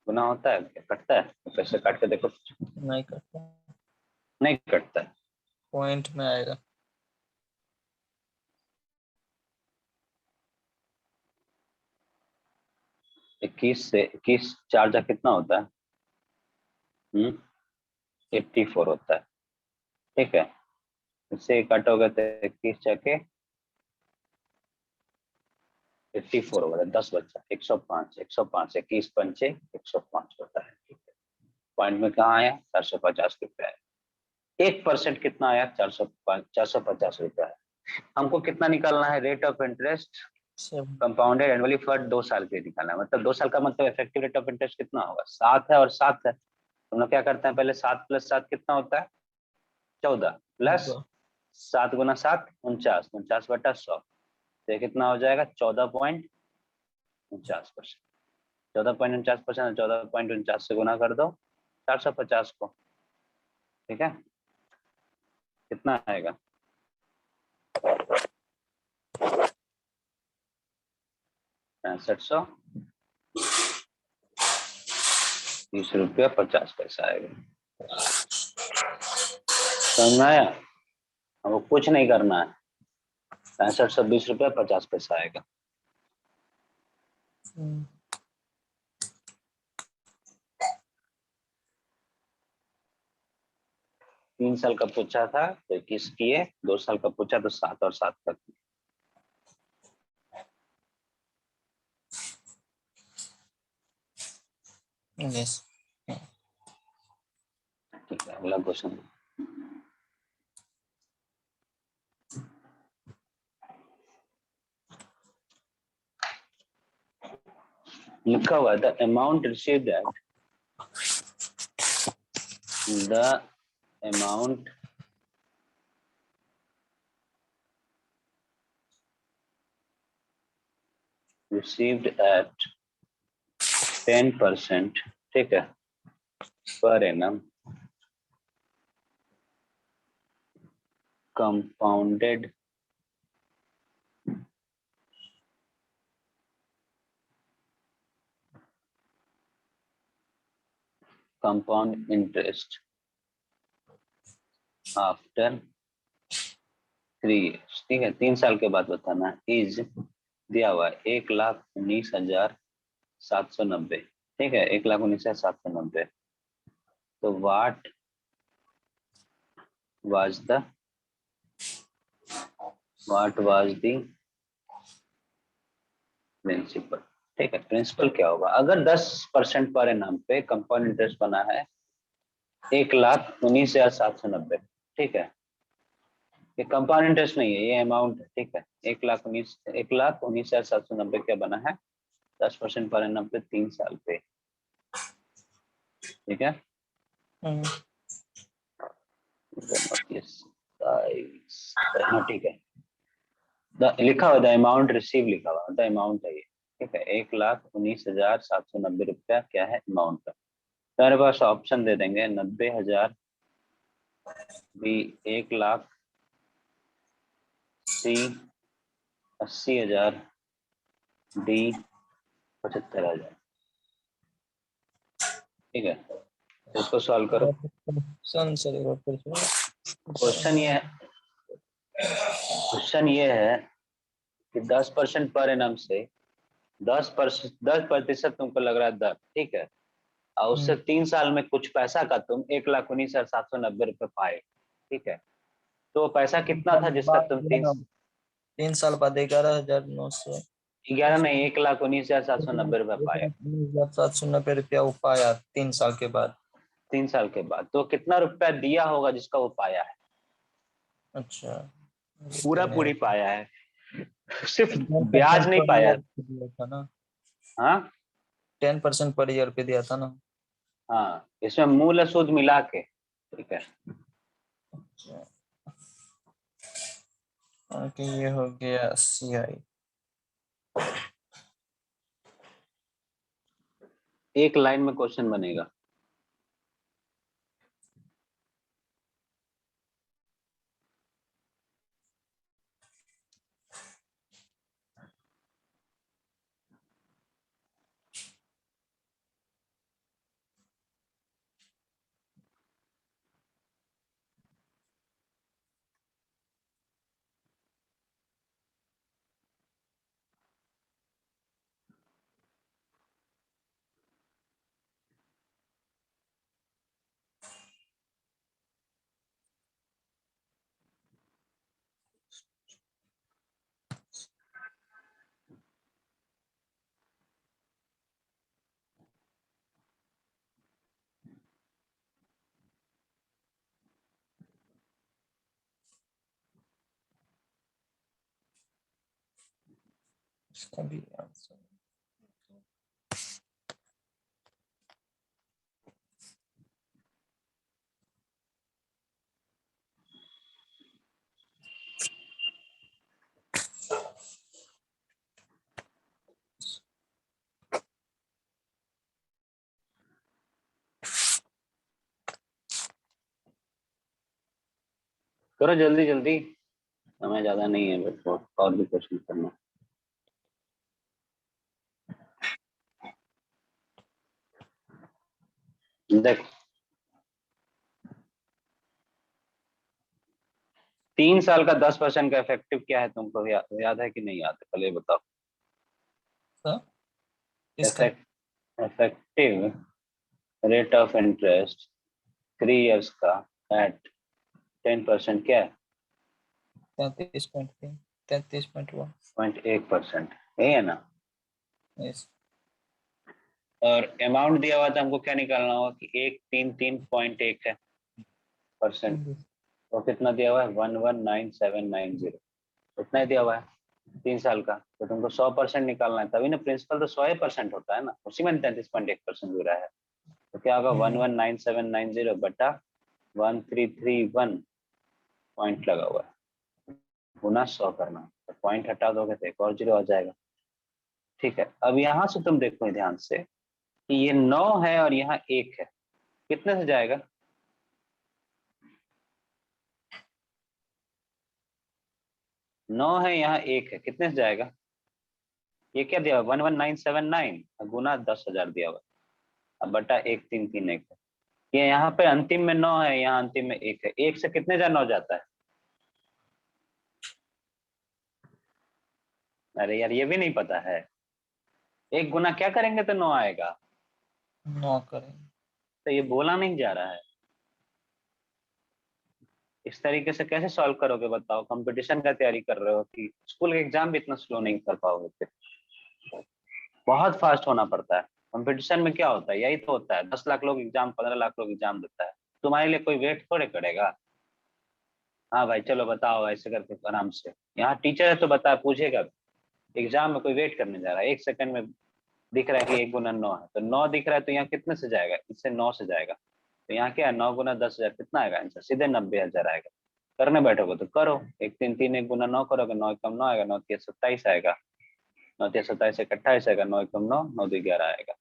गुना होता है क्या, कटता है, तो कैसे काट के देखो। नहीं करता, नहीं कटता है। पॉइंट में आएगा। 21 से 21 4 जा कितना होता है, 84 होता है। ठीक है, इससे काटोगे तो 21 जाके 84 होगा, 10 बच्चा 105, 105 21 पंचे 105 होता है। ठीक है, पॉइंट में कहाँ आया 450 रुपया है। 1% कितना आया 450 रुपया है। हमको कितना निकालना है rate of interest compounded annually for 2 साल के लिए निकालना है। मतलब 2 साल का मतलब इफेक्टिव रेट ऑफ इंटरेस्ट कितना होगा 7 है और 7 है। हम लोग क्या करते हैं पहले 7 + 7 कितना होता है 14 प्लस 7 × 7 49, 49/100 तो ये कितना हो जाएगा 14.49%। 14.49% 14.49 से गुना कर दो 450 को। ठीक है, कितना आएगा 6530 रुपया 50 पैसा आएगा। समझ में आया? हमको कुछ नहीं करना है, 6520 रुपया 50 पैसा आएगा। तीन साल का पूछा था तो 21 किए, 2 साल का पूछा तो 7 और 7 तक। यस। ठीक है, अगला क्वेश्चन। लिखा हुआ the amount received at the amount received at 10%, ठीक है, per annum compounded compound interest after 3 years। ठीक है, 3 साल के बाद बताना। इज दिया हुआ 1,19,790। ठीक है, 1,19,790। तो वाट वाज द प्रिंसिपल। ठीक है, प्रिंसिपल क्या होगा अगर 10% पर एनम पे कंपाउंड इंटरेस्ट बना है 1,19,790। ठीक है, ये कंपाउंड इंटरेस्ट नहीं है, ये अमाउंट है। ठीक है, 1,19,790 क्या बना है 10% पर एनम पे 3 साल पे। ठीक है, हाँ ठीक है, लिखा हुआ द अमाउंट रिसीव लिखा हुआ द अमाउंट है ये। ठीक है, 1,19,790 रुपया क्या है अमाउंट का। मेरे पास ऑप्शन दे देंगे 90,000 बी 1,00,000 सी 80,000 डी 75,000। ठीक है, तो इसको सॉल्व करो। क्वेश्चन ये है कि 10% पर एनम से 10% तुमको लग रहा है दर। ठीक है, और उससे 3 साल में कुछ पैसा का तुम 1,19,790 रुपये पाए। ठीक है, तो पैसा कितना था जिसका तुम 3 साल बाद 11,900 11 नहीं 1,19,790 रुपये पाए 790 रुपया वो पाया 3 साल के बाद। 3 साल के बाद, तो कितना रुपया दिया होगा जिसका वो पाया है? अच्छा, पूरा पूरी पाया है, सिर्फ 10% ब्याज नहीं पर पाया। ईयर पे दिया था ना, हाँ 10% पर ईयर पे दिया था ना। हाँ, इसमें मूल और सूद मिला के। ठीक है, ओके, ये हो गया CI। एक लाइन में क्वेश्चन बनेगा। इसका भी आंसर करो जल्दी जल्दी, समय ज्यादा नहीं है, बस और भी क्वेश्चन करना। देख 3 साल का 10% का इफेक्टिव क्या है, तुमको याद है कि नहीं याद है, पहले ये बताओ। था इसका। Effective rate of interest 3 years का एट 10% क्या है? 33.3 33.1। 0.1%, यही है ना। यस। और अमाउंट दिया हुआ था, हमको क्या निकालना होगा कि 133.1 है परसेंट, तो कितना दिया हुआ है 119790, उतना ही दिया हुआ है 3 साल का। तो तुमको 100% निकालना है, तभी ना प्रिंसिपल तो 100% होता है ना, उसी में 33.1% हो रहा है। तो क्या होगा 119790 बटा 1331 पॉइंट लगा हुआ है, गुना 100 करना, तो पॉइंट हटा दोगे तो एक और जीरो आ जाएगा। ठीक है, अब यहाँ से तुम देखो ध्यान से कि ये 9 है और यहाँ 1 है, कितने से जाएगा? 9 है, यहाँ 1 है, कितने से जाएगा? ये क्या दिया हुआ 11979, गुना 10,000 दिया हुआ, अब बटा 1331 है। ये यहाँ पे अंतिम में 9 है, यहाँ अंतिम में 1 है, 1 से कितने जा 9 जाता है? अरे यार ये भी नहीं पता है, एक गुना क्या करेंगे तो 9 आएगा, 9 करेंगे। तो ये बोला नहीं जा रहा है। इस तरीके से कैसे सॉल्व करोगे बताओ? कंपटीशन का तैयारी कर रहे हो कि स्कूल का एग्जाम भी इतना स्लो नहीं कर पाओगे फिर, बहुत फास्ट होना पड़ता है। कंपटीशन में क्या होता है, यही तो होता है, 10 लाख लोग एग्जाम, 15 लाख लोग एग्जाम देता है, तुम्हारे लिए कोई वेट थोड़े करेगा। हाँ भाई चलो बताओ ऐसे करके आराम से, यहाँ टीचर है तो बता पूछेगा, एग्जाम में कोई वेट करने जा रहा है? 1 सेकंड में दिख रहा है कि 1 गुना 9 है, तो 9 दिख रहा है, तो यहाँ कितने से जाएगा? इससे 9 से जाएगा, तो यहाँ क्या है 9 गुना 10,000, कितना आएगा आंसर? सीधे 90,000 आएगा। करने बैठोगे तो करो, 1 3 3 1 गुना 9 करोगे, 9 कम 9 आएगा, 9 3 27 आएगा, 9 3 27 28 आएगा, 9 कम 9 9 2 11 आएगा।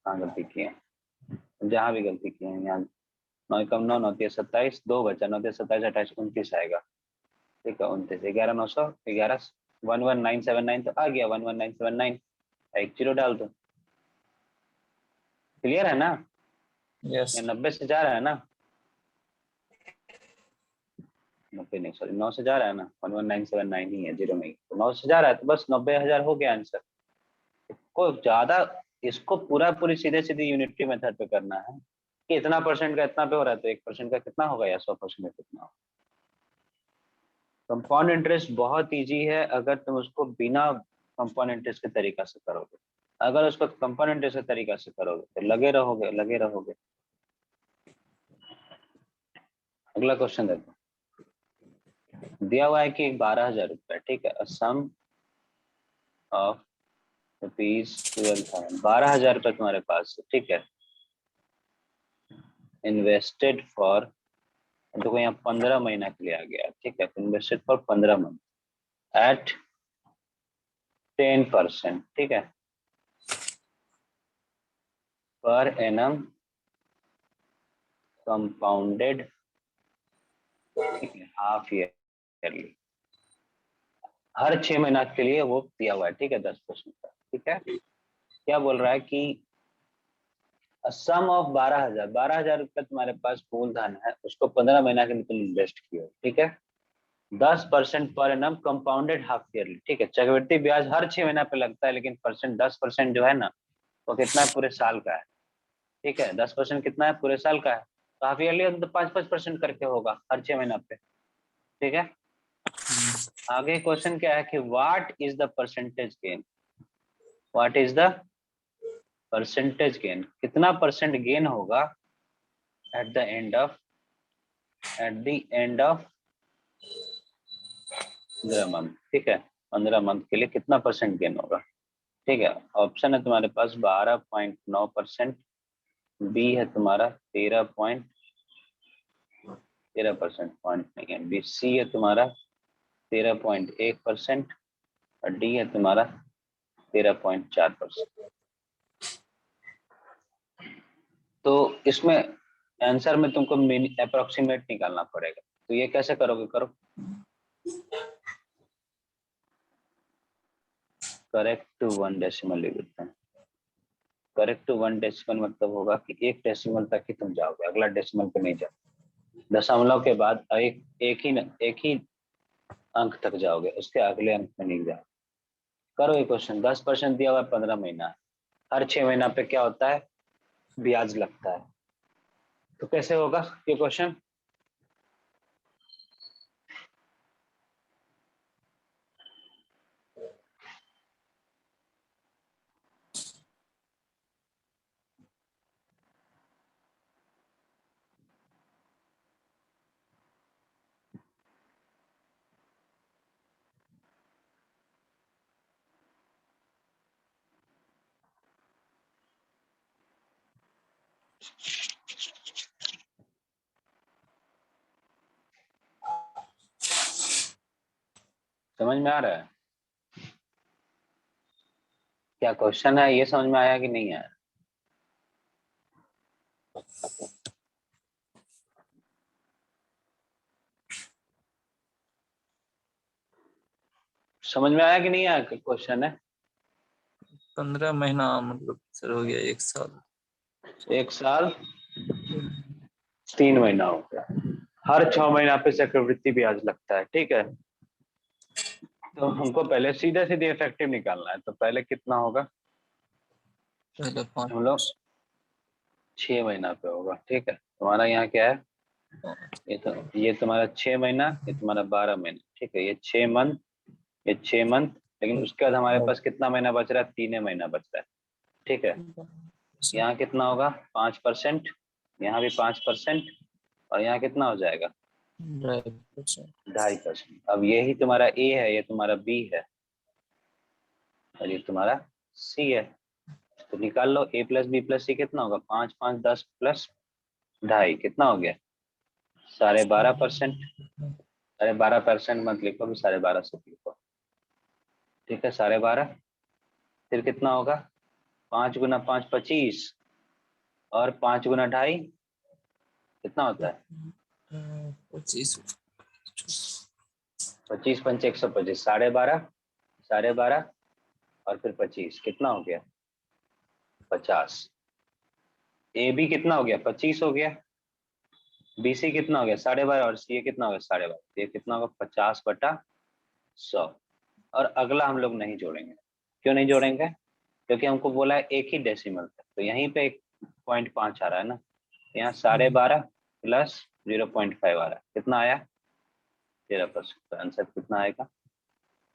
कहाँ गलती किए हैं? जहाँ भी गलती किए हैं यहाँ, 9 कम 9 9 3 27, 2 बचा, 9 3 27 28 29 आएगा। ठीक है 29, 11 900 11 11979 तो आ गया 11979, एक जीरो डाल दो। क्लियर है ना? यस। ये 90 से जा रहा है ना, 90 नहीं सॉरी 9 से जा रहा है ना, 11979 ही है, जीरो नहीं, तो 9 से जा रहा है, तो बस 90,000 हो गया आंसर। को ज्यादा इसको पूरा पूरी सीधे सीधे यूनिटरी मेथड पे करना है कि इतना परसेंट का इतना पे हो रहा है तो 1% का कितना होगा या 100% का कितना होगा। कंपाउंड इंटरेस्ट बहुत इजी है अगर तुम उसको बिना कंपाउंड इंटरेस्ट के तरीका से करोगे, अगर उसको कंपाउंड इंटरेस्ट के तरीका से करोगे तो लगे रहोगे लगे रहोगे। अगला क्वेश्चन देखो, दिया हुआ है कि 12,000 रुपए, ठीक है, सम ऑफ ₹12,000, 12,000 रुपए तुम्हारे पास है, ठीक है, इन्वेस्टेड फॉर, देखो यहाँ 15 महीना के लिए आ गया, ठीक है, इन्वेस्टेड फॉर 15 मंथ एट 10%, ठीक है, पर एनम कंपाउंडेड, ठीक है, हाफ ईयरली, हर 6 महीना के लिए वो दिया हुआ है, ठीक है, 10% का, ठीक है। क्या बोल रहा है कि सम ऑफ 12,000, 12,000 रुपये तुम्हारे पास मूलधन है, उसको 15 महीना के लिए तुम इन्वेस्ट किए, ठीक है, 10% पर एनम कंपाउंडेड हाफ ईयरली, ठीक है, चक्रवृद्धि ब्याज हर 6 महीना पे लगता है, लेकिन परसेंट 10% जो है ना, वो कितना है पूरे साल का है, ठीक है, 10% कितना है पूरे साल का है, तो हाफ ईयरली तो 5-5% करके होगा हर 6 महीना पे, ठीक है। आगे क्वेश्चन क्या है कि what is the percentage gain, what is the percentage gain, कितना परसेंट गेन होगा at the end of 15 month, ठीक है। 15 मंथ के लिए कितना परसेंट गेन होगा, ठीक है। ऑप्शन है तुम्हारे पास 12.9%, बी है तुम्हारा 13% पॉइंट नहीं है, बी सी है तुम्हारा 13.1% और डी है तुम्हारा 13.4%। तो इसमें आंसर में तुमको अप्रोक्सीमेट निकालना पड़ेगा। तो ये कैसे करोगे, करो। करेक्ट टू 1 डेसिमल लिख देते हैं। करेक्ट टू 1 डेसिमल मतलब होगा कि 1 डेसिमल तक ही तुम जाओगे, अगला डेसिमल पे नहीं जाओगे। दशमलव के बाद एक ही अंक तक जाओगे, उसके अगले अंक में नहीं जाओगे। करो ये क्वेश्चन। 10% दिया हुआ है, 15 महीना, हर 6 महीना पे क्या होता है, ब्याज लगता है। तो कैसे होगा ये क्वेश्चन। समझ में आ रहा है क्या क्वेश्चन है, ये समझ में आया कि नहीं आया। समझ में आया कि नहीं आया क्वेश्चन है। 15 महीना मतलब सर हो गया 1 साल। 1 साल 3 महीना हो गया, हर 6 महीना पे चक्रवृद्धि ब्याज लगता है, ठीक है। तो हमको पहले सीधे सीधे इफेक्टिव निकालना है, तो पहले कितना होगा, पहले 5 हम लोग 6 महीना पे होगा, ठीक है। तुम्हारा यहाँ क्या है, ये तुम्हारा 6 महीना, ये तुम्हारा 12 महीना, ठीक है। ये 6 मंथ, ये 6 मंथ, लेकिन उसके बाद हमारे पास कितना महीना बच रहा है, 3 महीना बच रहा है, ठीक है। यहाँ कितना होगा 5%, यहाँ भी 5%, और यहाँ कितना हो जाएगा 2.5%। अब यही तुम्हारा ए है, ये तुम्हारा बी है, और ये तुम्हारा सी है। तो निकाल लो, ए प्लस बी प्लस सी कितना होगा, 5 5 10 प्लस 2.5 कितना हो गया 12.5%। 12.5% मत लिखो, भी 12.5 से लिखो, ठीक है। 12.5 फिर कितना होगा, 5 गुना 5 25, और 5 गुना 2.5 कितना होता है 25 25 पंच 125, 12.5 12.5 और फिर 25 कितना हो गया 50। ए बी कितना हो गया 25 हो गया, बी सी कितना हो गया 12.5, और सी ए कितना हो गया 12.5। ये कितना होगा 50/100। और अगला हम लोग नहीं जोड़ेंगे। क्यों नहीं जोड़ेंगे, क्योंकि हमको बोला है एक ही डेसिमल तक, तो यहीं पे 1.5 आ रहा है ना, यहाँ 12.5 प्लस 0.5 आ रहा है, कितना आया 13%। तो आंसर कितना आएगा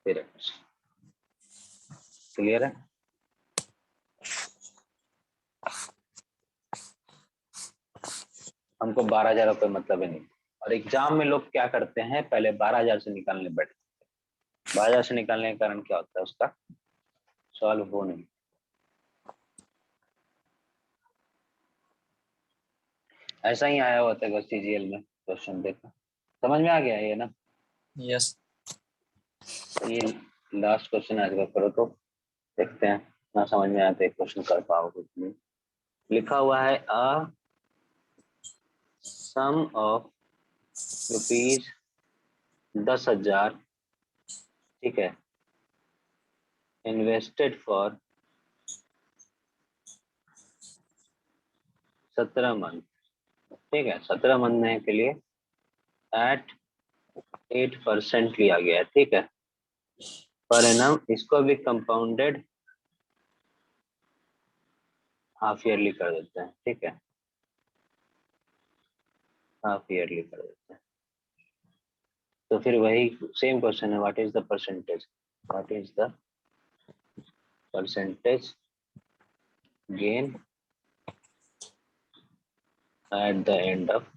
13%। क्लियर है। हमको 12,000 रुपये मतलब ही नहीं। और एग्जाम में लोग क्या करते हैं, पहले 12,000 से निकालने बैठते हैं। 12,000 से निकालने के कारण क्या होता है, उसका सॉल्व हो नहीं। ऐसा ही आया हुआ था सीजीएल में क्वेश्चन, देखा समझ में आ गया ये ना। यस ये लास्ट क्वेश्चन आज का करो, तो देखते हैं ना समझ में आया तो एक क्वेश्चन कर पाओगे कि नहीं। लिखा हुआ है अ सम ऑफ रुपीज 10,000, ठीक है, इन्वेस्टेड फॉर 17 मंथ, ठीक है। 17 महीने के लिए एट 8% लिया गया है, ठीक है, पर एनम। इसको भी कंपाउंडेड हाफ ईयरली कर देते हैं, ठीक है, हाफ ईयरली कर देते हैं। तो फिर वही सेम क्वेश्चन है, what is the percentage, what is the percentage gain at the end of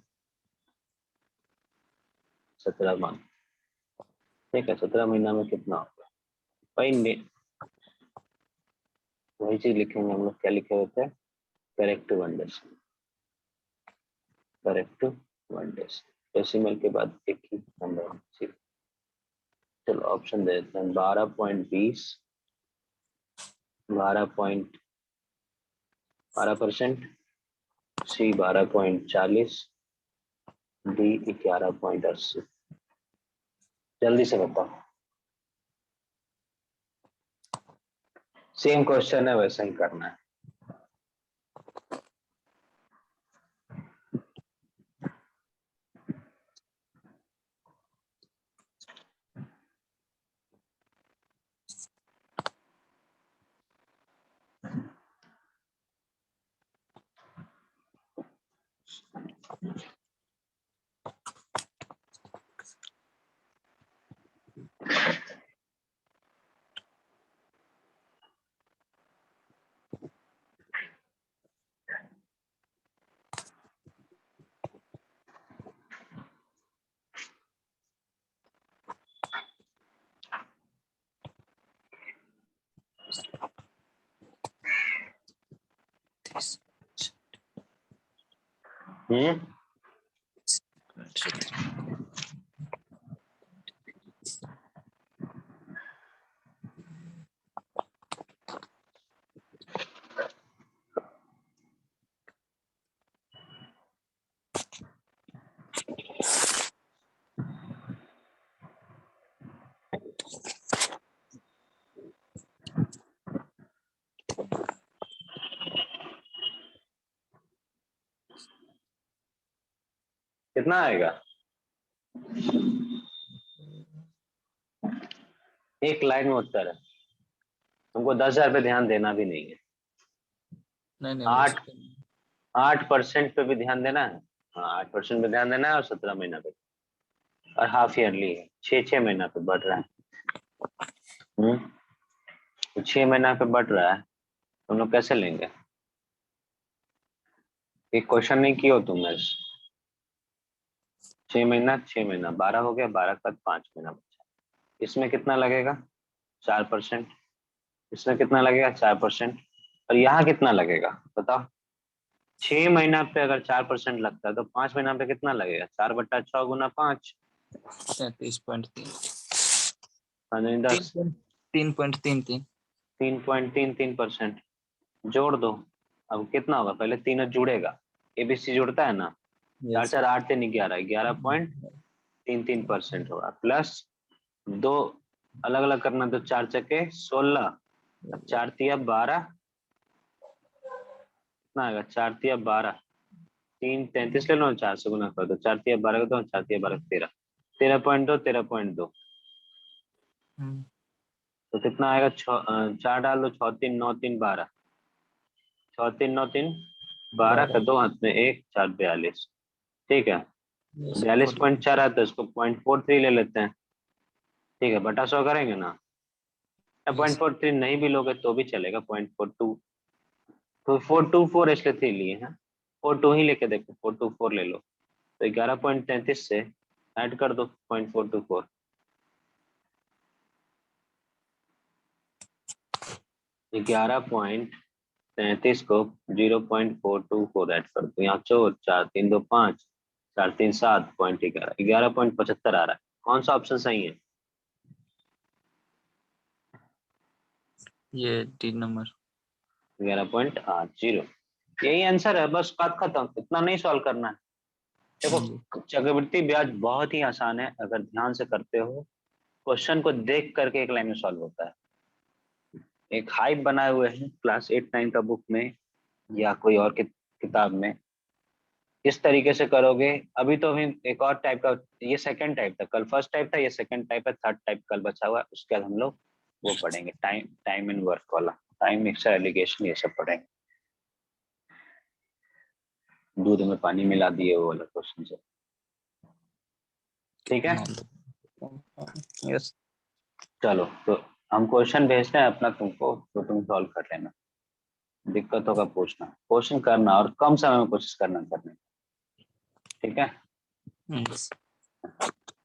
17 month. ठीक है, 17 महीना में कितना होगा भाई? वही चीज लिखेंगे हम लोग, क्या लिखे होते हैं? Corrective understand, corrective understand, decimal के बाद एक ही नंबर। ठीक, चलो ऑप्शन दे देते हैं। 12.20, 12% सी 12.40, डी 11.80। जल्दी से बताओ। सेम क्वेश्चन है, वैसा ही करना है। हम्म, कितना आएगा? एक लाइन में उत्तर है, तुमको 10,000 पे ध्यान देना भी नहीं है। नहीं आठ उसके 8% पे भी ध्यान देना है। हाँ, 8% पे ध्यान देना है, और 17 महीना पे, और हाफ ईयरली है, 6 महीना पे बढ़ रहा है। तो 6 महीना पे बढ़ रहा है, तुम लोग कैसे लेंगे? एक क्वेश्चन नहीं किया हो तुम मेरे से? 6 महीना 12 हो गया, 12 का 5 महीना बचा। इसमें कितना लगेगा? 4%। इसमें कितना लगेगा? 4%। और यहाँ कितना लगेगा बताओ? 6 महीना पे अगर 4% लगता है, तो 5 महीना पे कितना लगेगा? 4/6 गुना 5, 33.3 10। 3.33 3.33%। जोड़ दो। अब कितना होगा? पहले तीनों जुड़ेगा, एबीसी जुड़ता है ना। 4 4 8 3 11, 11.33% होगा, प्लस 2 अलग अलग करना, तो 4 चके 16, 4 तिया 12, कितना आएगा? 4 तिया 12, 3 33 ले लो, 4 से गुना कर दो, 4 तिया 12 कर दो, 4 तिया 12 13, 13.2, 13.2। तो कितना आएगा? 4 डाल दो, 6 3 9 3 12, 6 3 9 3 12 का 2 हाथ में 1, 4 42। ठीक है, 42.4 आता है, इसको 0.43 ले लेते हैं। ठीक है, बटा 100 करेंगे ना। 0.43 नहीं भी लोगे तो भी चलेगा, 0.42। तो 424 इसलिए 3 लिए हैं, 42 ही लेके देखो, 424 ले लो। तो 11.33 से ऐड कर दो 0.424। 11.33 को 0.424 ऐड कर दो, यहाँ 4 4 3 2 5, 4 3 7, 11 11.75 आ रहा है। कौन सा ऑप्शन सही है? ये 3 नंबर 11.80, यही आंसर है, बस बात खत्म। इतना नहीं सॉल्व करना है। देखो, चक्रवृद्धि ब्याज बहुत ही आसान है, अगर ध्यान से करते हो। क्वेश्चन को देख करके एक लाइन में सॉल्व होता है। एक हाइप बनाए हुए हैं क्लास 8 9 का बुक में, या कोई और किताब में। इस तरीके से करोगे। अभी एक और टाइप का, ये सेकंड टाइप था, कल फर्स्ट टाइप था, ये सेकंड टाइप है, थर्ड टाइप कल बचा हुआ है। उसके बाद हम लोग वो पढ़ेंगे, टाइम एंड वर्क वाला, टाइम मिक्सर एलिगेशन, ये सब पढ़ेंगे। दूध में पानी मिला दिए वो वाला क्वेश्चन से। ठीक है, यस। चलो तो हम क्वेश्चन भेजते हैं अपना तुमको, तो तुम सॉल्व कर लेना। दिक्कत होगा पूछना, क्वेश्चन करना, और कम समय में कोशिश करना करने। ठीक है।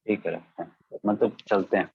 ठीक है, रखते हैं, मतलब चलते हैं।